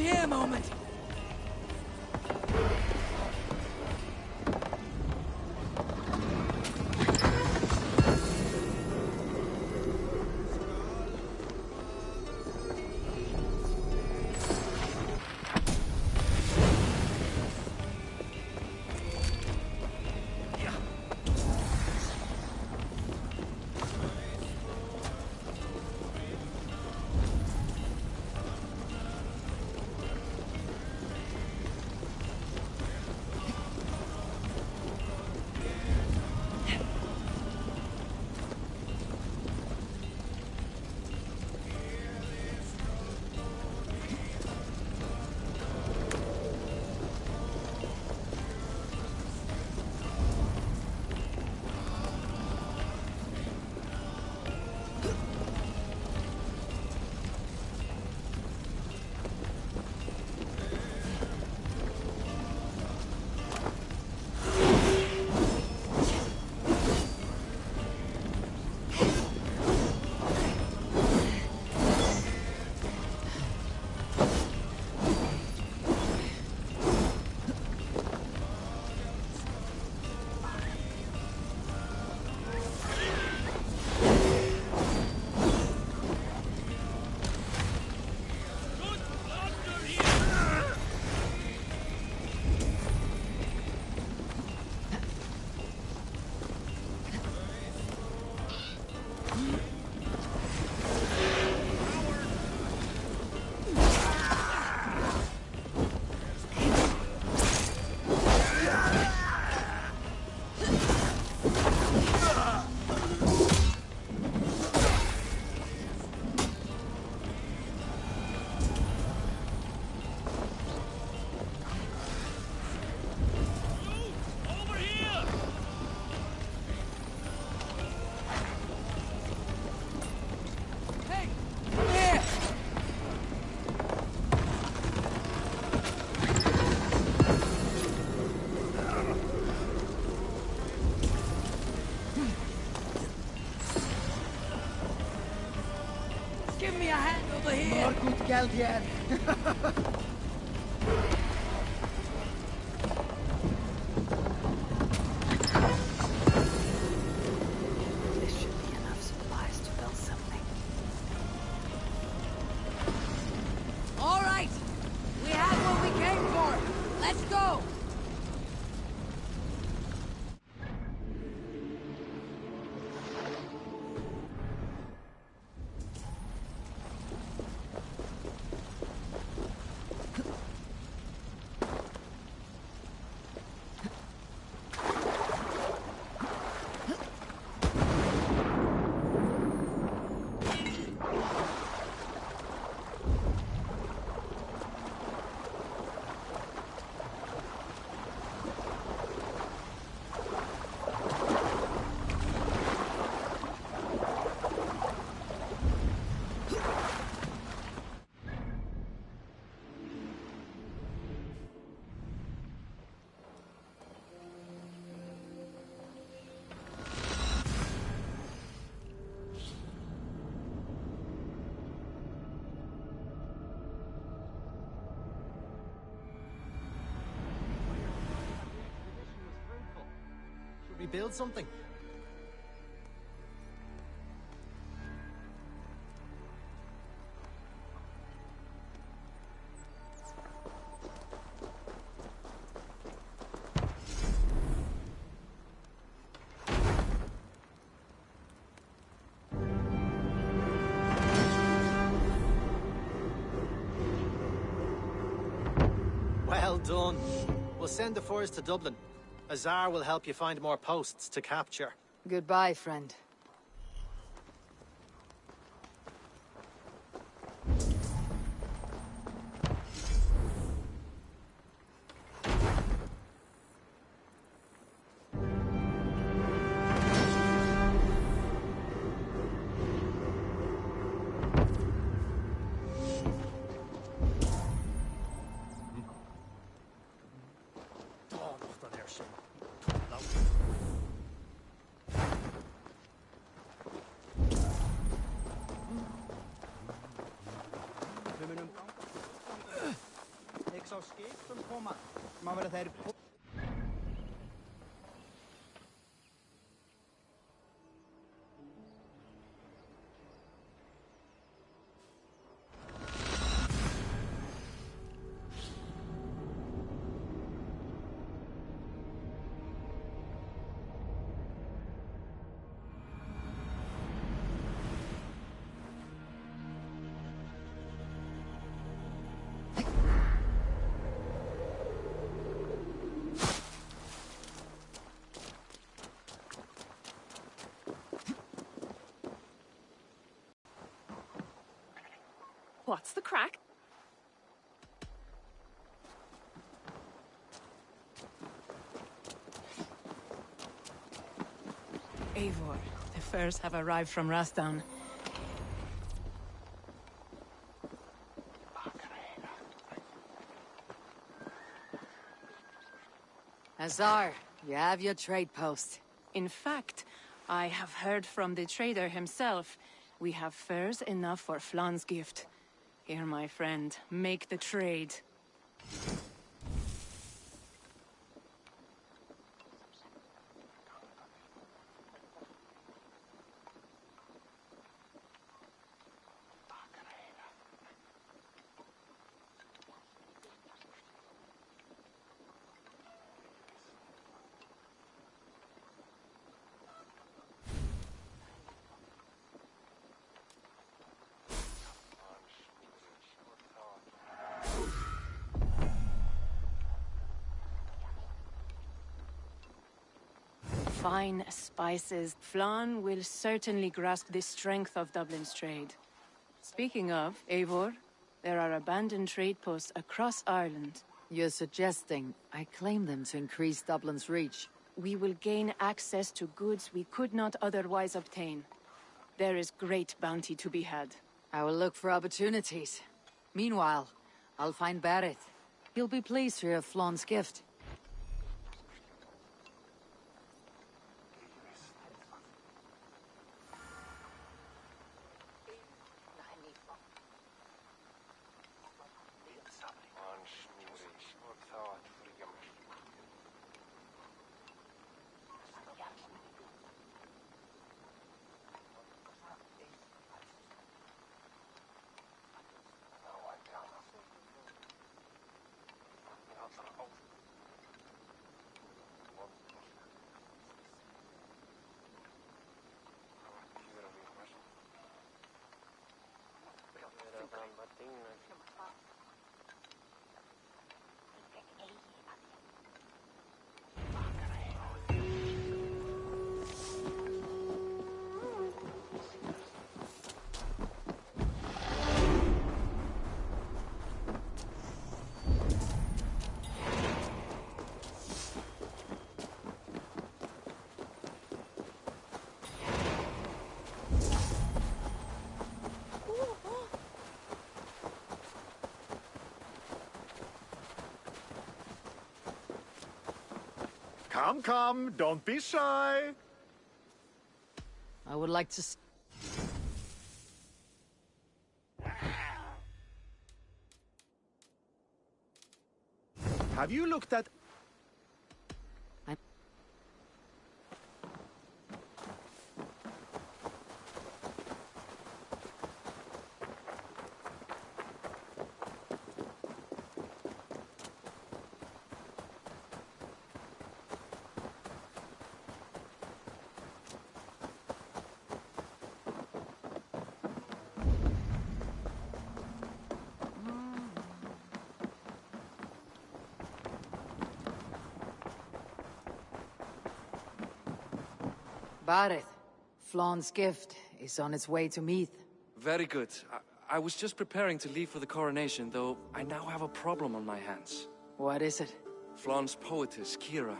Over here! More good geld yet. This should be enough supplies to build something. All right! We have what we came for! Let's go! Should we build something? Well done. We'll send the furs to Dublin. Azar will help you find more posts to capture. Goodbye, friend. Ik zou schepen komen, maar we dat hij... What's the crack? Eivor, the furs have arrived from Rastan. Azar, you have your trade post. In fact, I have heard from the trader himself. We have furs enough for Flan's gift. Here, my friend, make the trade. Fine spices. Flan will certainly grasp the strength of Dublin's trade. Speaking of, Eivor, there are abandoned trade posts across Ireland. You're suggesting I claim them to increase Dublin's reach? We will gain access to goods we could not otherwise obtain. There is great bounty to be had. I will look for opportunities. Meanwhile, I'll find Barrett. He'll be pleased to hear of Flan's gift. Come, come, don't be shy. I would like to Have you looked at... Bareth. Flawn's gift is on its way to Meath. Very good. I was just preparing to leave for the coronation, though I now have a problem on my hands. What is it? Flawn's poetess, Kira.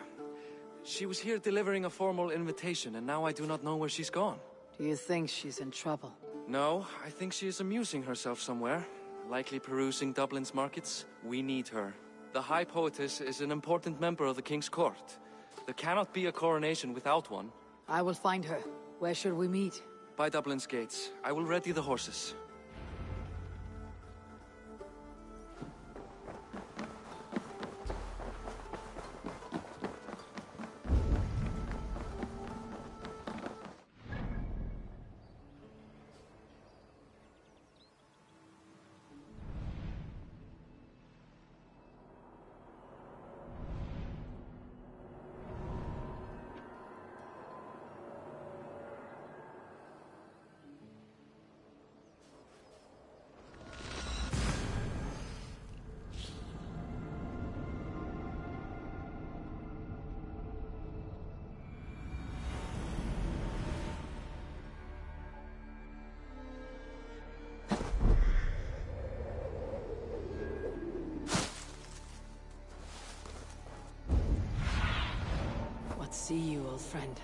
She was here delivering a formal invitation, and now I do not know where she's gone. Do you think she's in trouble? No, I think she is amusing herself somewhere. Likely perusing Dublin's markets. We need her. The High Poetess is an important member of the King's Court. There cannot be a coronation without one. I will find her. Where should we meet? By Dublin's gates. I will ready the horses. See you, old friend.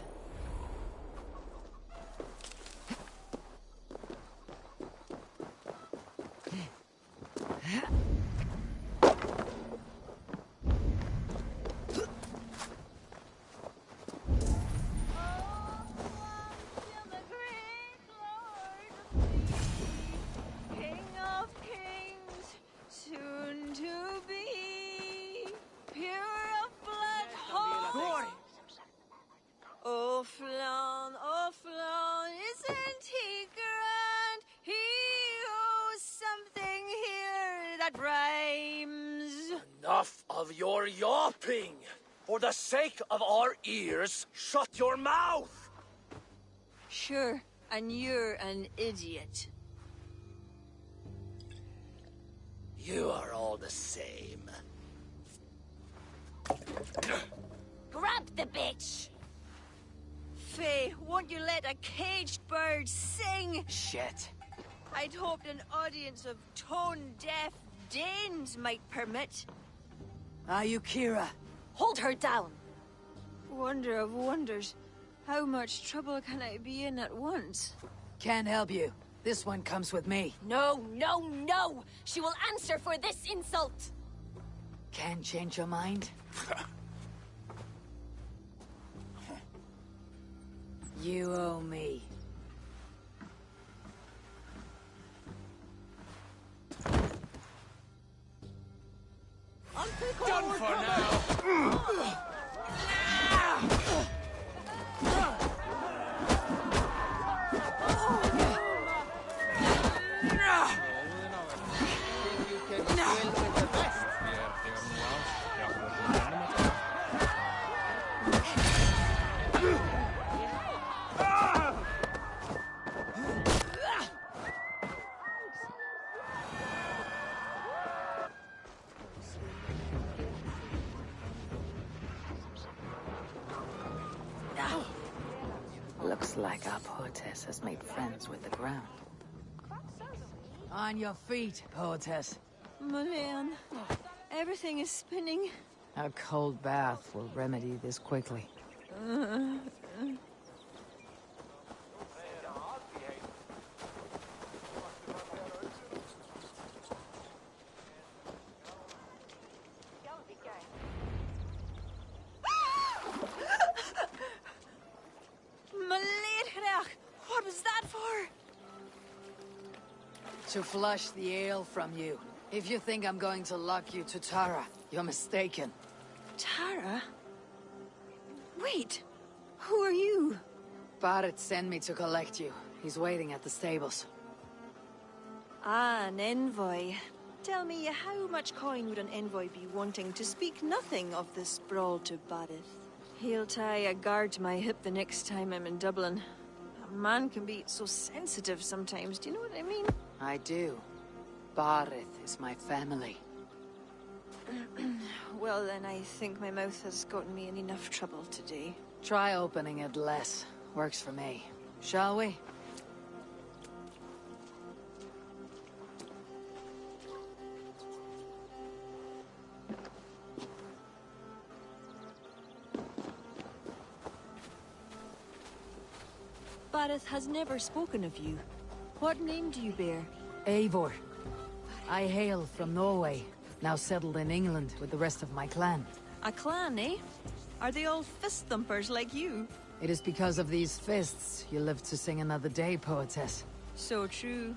Oh Flan, isn't he grand? He owes something here that rhymes. Enough of your yawping! For the sake of our ears, shut your mouth! Sure, and you're an idiot. You are all the same. Grab the bitch! Faye, won't you let a caged bird sing? Shit. I'd hoped an audience of tone-deaf Danes might permit. Are you Kira? Hold her down! Wonder of wonders. How much trouble can I be in at once? Can't help you. This one comes with me. No, no, no! She will answer for this insult! Can't change your mind? You owe me. Done for now! Looks like our poetess has made friends with the ground. On your feet, poetess. Mulan, everything is spinning. A cold bath will remedy this quickly. What was that for? To flush the ale from you. If you think I'm going to lock you to Tara, you're mistaken. Tara? Wait, who are you? Barrett sent me to collect you. He's waiting at the stables. Ah, an envoy. Tell me, how much coin would an envoy be wanting to speak nothing of the sprawl to Barrett? He'll tie a guard to my hip the next time I'm in Dublin. A man can be so sensitive sometimes, do you know what I mean? I do. Barrett is my family. Well, then I think my mouth has gotten me in enough trouble today. Try opening it less. Works for me. Shall we? Barrett has never spoken of you. What name do you bear? Eivor. I hail from Norway, now settled in England with the rest of my clan. A clan, eh? Are they all fist thumpers like you? It is because of these fists you live to sing another day, poetess. So true.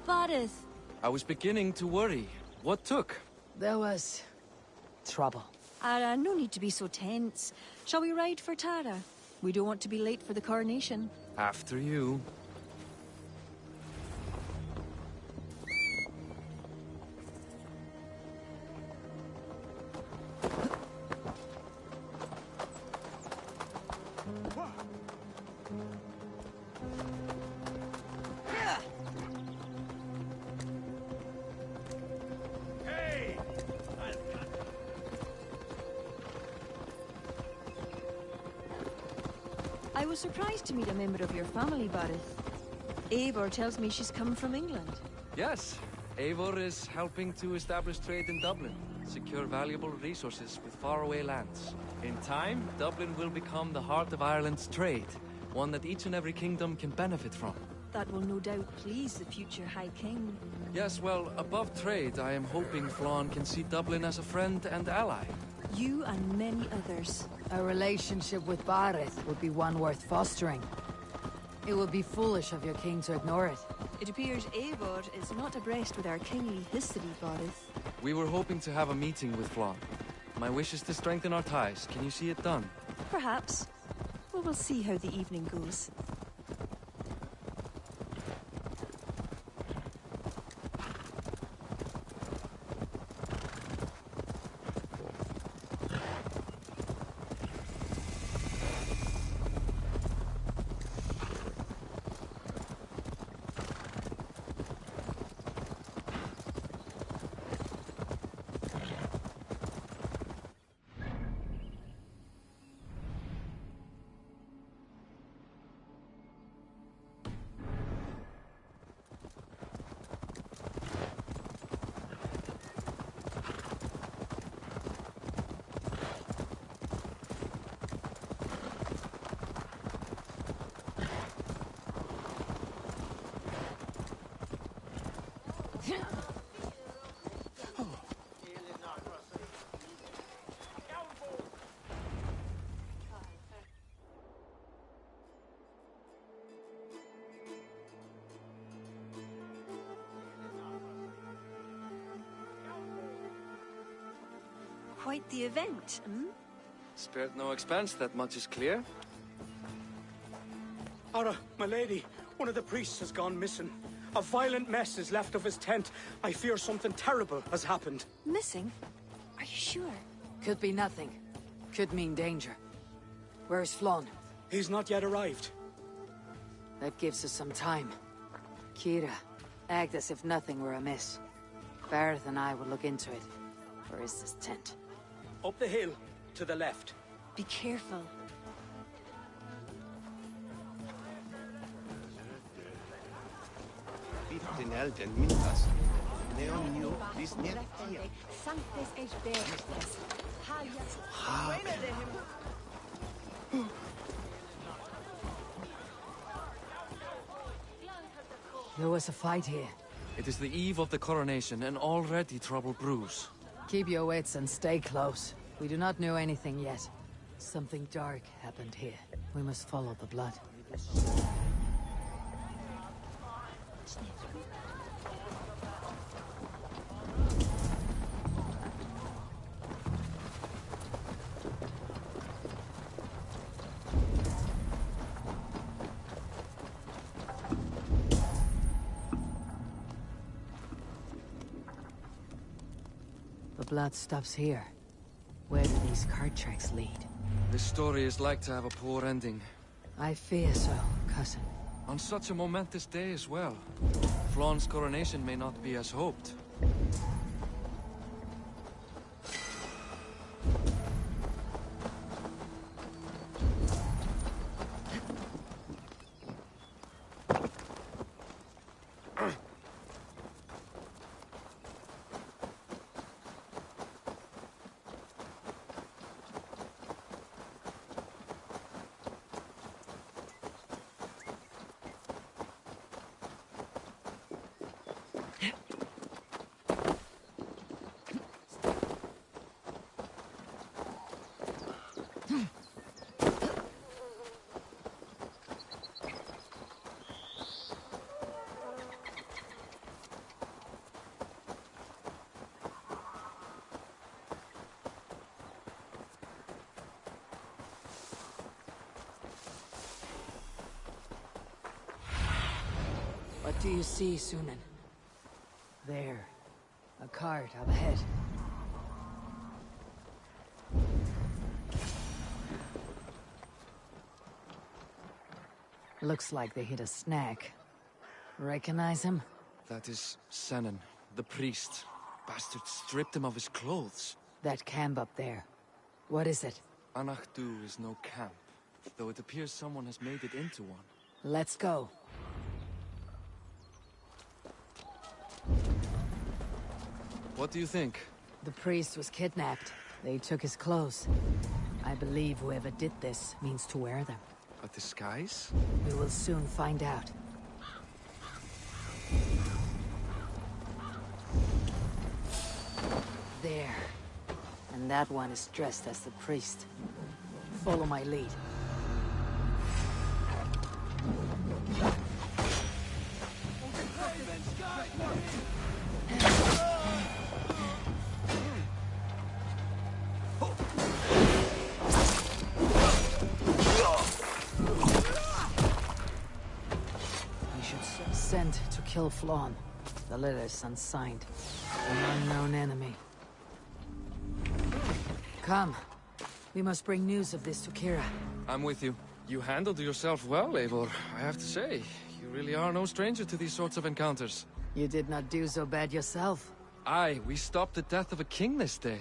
Barrett. I was beginning to worry. What took? There was... trouble. No need to be so tense. Shall we ride for Tara? We don't want to be late for the coronation. After you. I was surprised to meet a member of your family, Barrett. Eivor tells me she's come from England. Yes, Eivor is helping to establish trade in Dublin, secure valuable resources with faraway lands. In time, Dublin will become the heart of Ireland's trade, one that each and every kingdom can benefit from. That will no doubt please the future High King. Yes, well, above trade, I am hoping Flann can see Dublin as a friend and ally. You and many others. A relationship with Barrett would be one worth fostering. It would be foolish of your king to ignore it. It appears Eivor is not abreast with our kingly history, Barrett. We were hoping to have a meeting with Flann. My wish is to strengthen our ties. Can you see it done? Perhaps. Well, we'll see how the evening goes. Quite the event, hmm? Spared no expense, that much is clear. Ara, my lady, one of the priests has gone missing. A violent mess is left of his tent. I fear something terrible has happened. Missing? Are you sure? Could be nothing. Could mean danger. Where's Flann? He's not yet arrived. That gives us some time. Kira, act as if nothing were amiss. Barrett and I will look into it. Where is this tent? Up the hill, to the left. Be careful. Den Elden Mintas. Neon New, this net here. Sanctes eis berestes. There was a fight here. It is the eve of the coronation, and already trouble brews. Keep your wits and stay close. We do not know anything yet. Something dark happened here. We must follow the blood. The blood stops here. Where do these cart tracks lead? This story is like to have a poor ending. I fear so, cousin. On such a momentous day as well. Flaun's coronation may not be as hoped. What do you see, Sunan? There. A cart up ahead. Looks like they hit a snack. Recognize him? That is Senan, the priest. Bastard stripped him of his clothes. That camp up there. What is it? Anachdu is no camp, though it appears someone has made it into one. Let's go. What do you think? The priest was kidnapped. They took his clothes. I believe whoever did this means to wear them. A disguise? We will soon find out. There. And that one is dressed as the priest. Follow my lead. Sent to kill Flaun. The letter's unsigned. An unknown enemy. Come. We must bring news of this to Kira. I'm with you. You handled yourself well, Eivor, I have to say. You really are no stranger to these sorts of encounters. You did not do so bad yourself. Aye, we stopped the death of a king this day.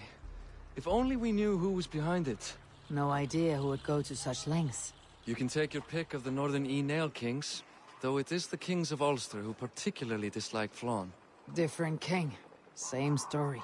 If only we knew who was behind it. No idea who would go to such lengths. You can take your pick of the Northern Nail kings. Though it is the kings of Ulster who particularly dislike Flaun. Different king. Same story.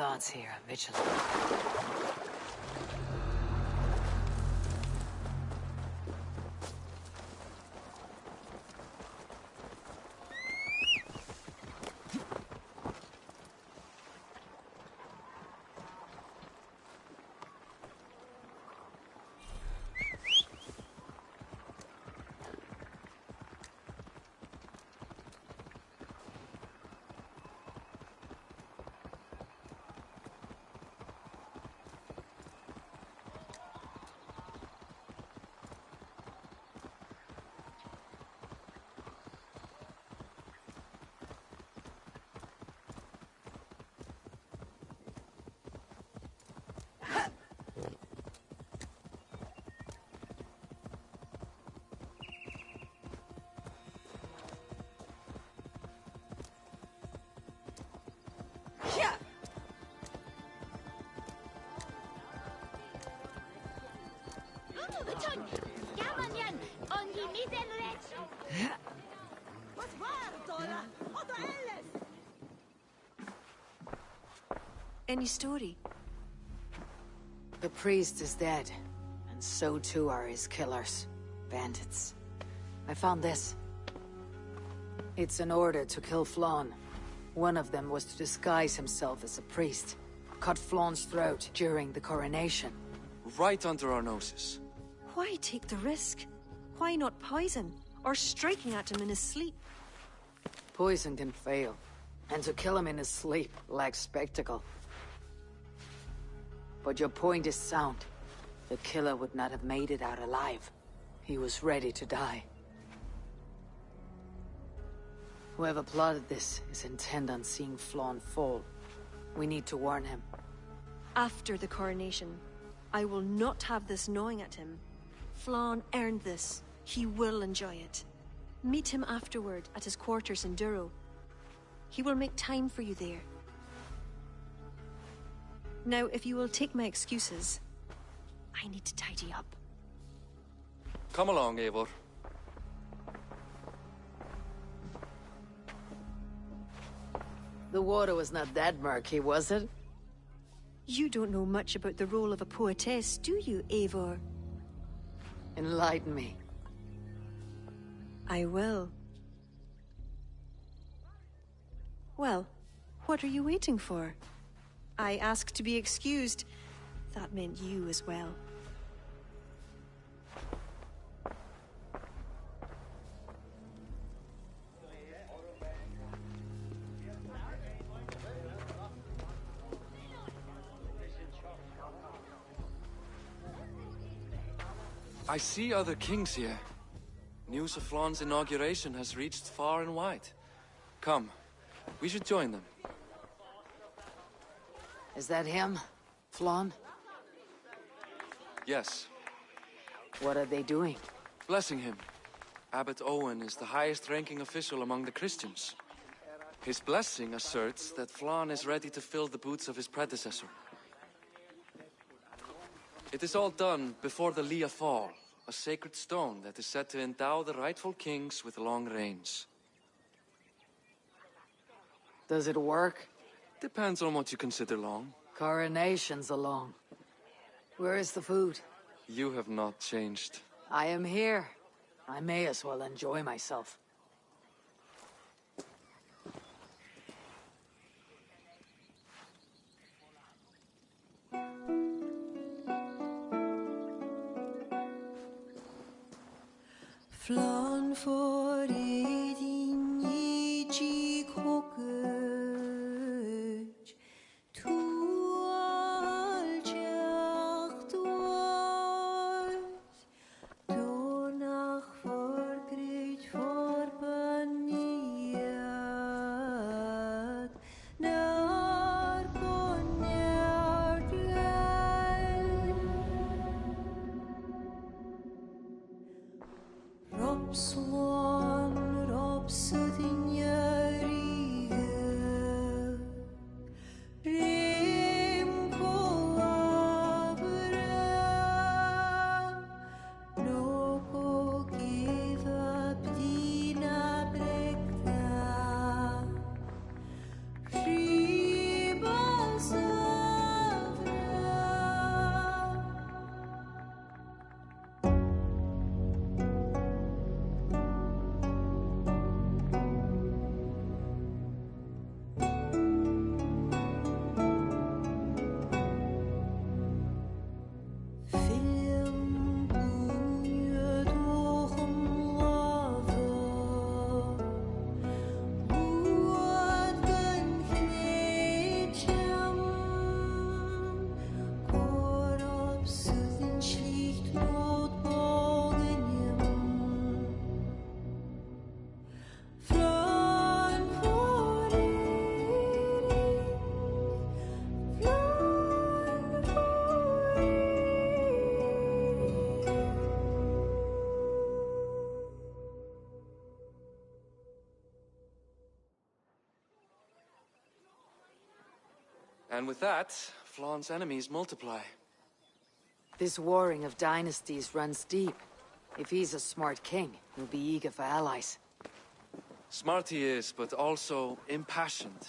thoughts here are vigilant. Any story? The priest is dead, and so too are his killers. Bandits. I found this. It's an order to kill Flann. One of them was to disguise himself as a priest. Cut Flann's throat during the coronation. Right under our noses. Why take the risk? Why not poison? Or striking at him in his sleep? Poison can fail. And to kill him in his sleep lacks spectacle. But your point is sound. The killer would not have made it out alive. He was ready to die. Whoever plotted this is intent on seeing Flann fall. We need to warn him. After the coronation, I will not have this gnawing at him. Flann earned this. He will enjoy it. Meet him afterward at his quarters in Duro. He will make time for you there. Now, if you will take my excuses, I need to tidy up. Come along, Eivor. The water was not that murky, was it? You don't know much about the role of a poetess, do you, Eivor? Enlighten me. I will. Well, what are you waiting for? I asked to be excused. That meant you as well. I see other kings here. News of Flann's inauguration has reached far and wide. Come, we should join them. Is that him? Flann? Yes. What are they doing? Blessing him. Abbot Owen is the highest-ranking official among the Christians. His blessing asserts that Flann is ready to fill the boots of his predecessor. It is all done before the Lia Fall, a sacred stone that is said to endow the rightful kings with long reigns. Does it work? Depends on what you consider long. Coronations are long. Where is the food? You have not changed. I am here. I may as well enjoy myself. Flann for din i kokøj, tu aljacht ois, donach forkryt forbaniat, nar konjart Rob And with that, Flaun's enemies multiply. This warring of dynasties runs deep. If he's a smart king, he'll be eager for allies. Smart he is, but also impassioned.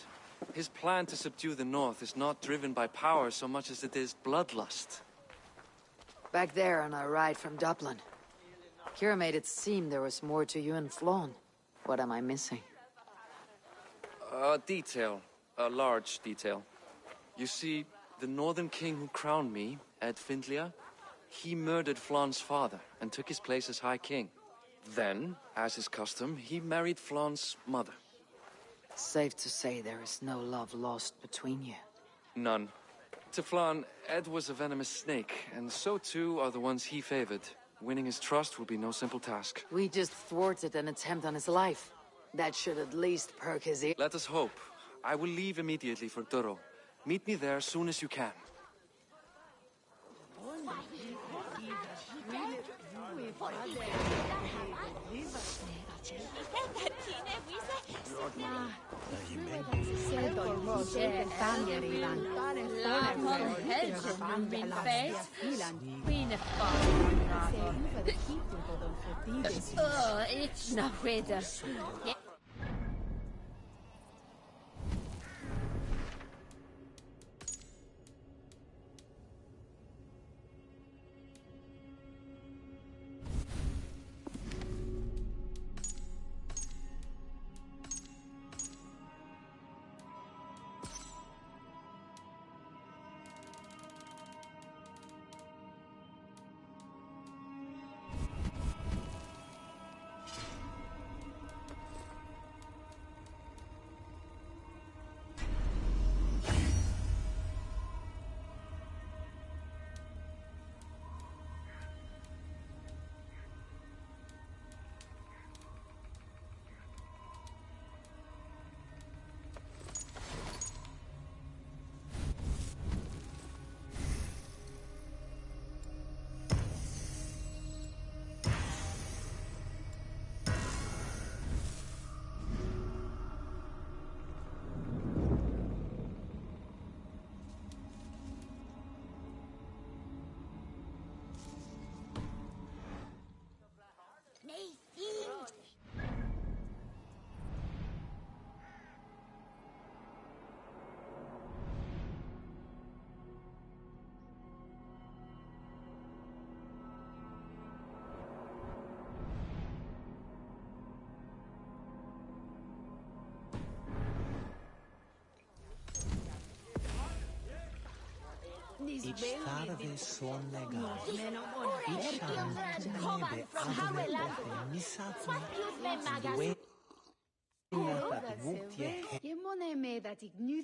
His plan to subdue the north is not driven by power so much as it is bloodlust. Back there on our ride from Dublin, Kira made it seem there was more to you and Flaun. What am I missing? A detail. A large detail. You see, the northern king who crowned me, Ed Findlia, he murdered Flaun's father and took his place as High King. Then, as is custom, he married Flaun's mother. Safe to say there is no love lost between you. None. To Flaun, Ed was a venomous snake, and so too are the ones he favored. Winning his trust will be no simple task. We just thwarted an attempt on his life. That should at least perk his ear. Let us hope. I will leave immediately for Durro. Meet me there as soon as you can. Oh, it's not weather. Ich starve son legal. Ich nebe adome ofe misatme. Due. Je mone me dat ik nu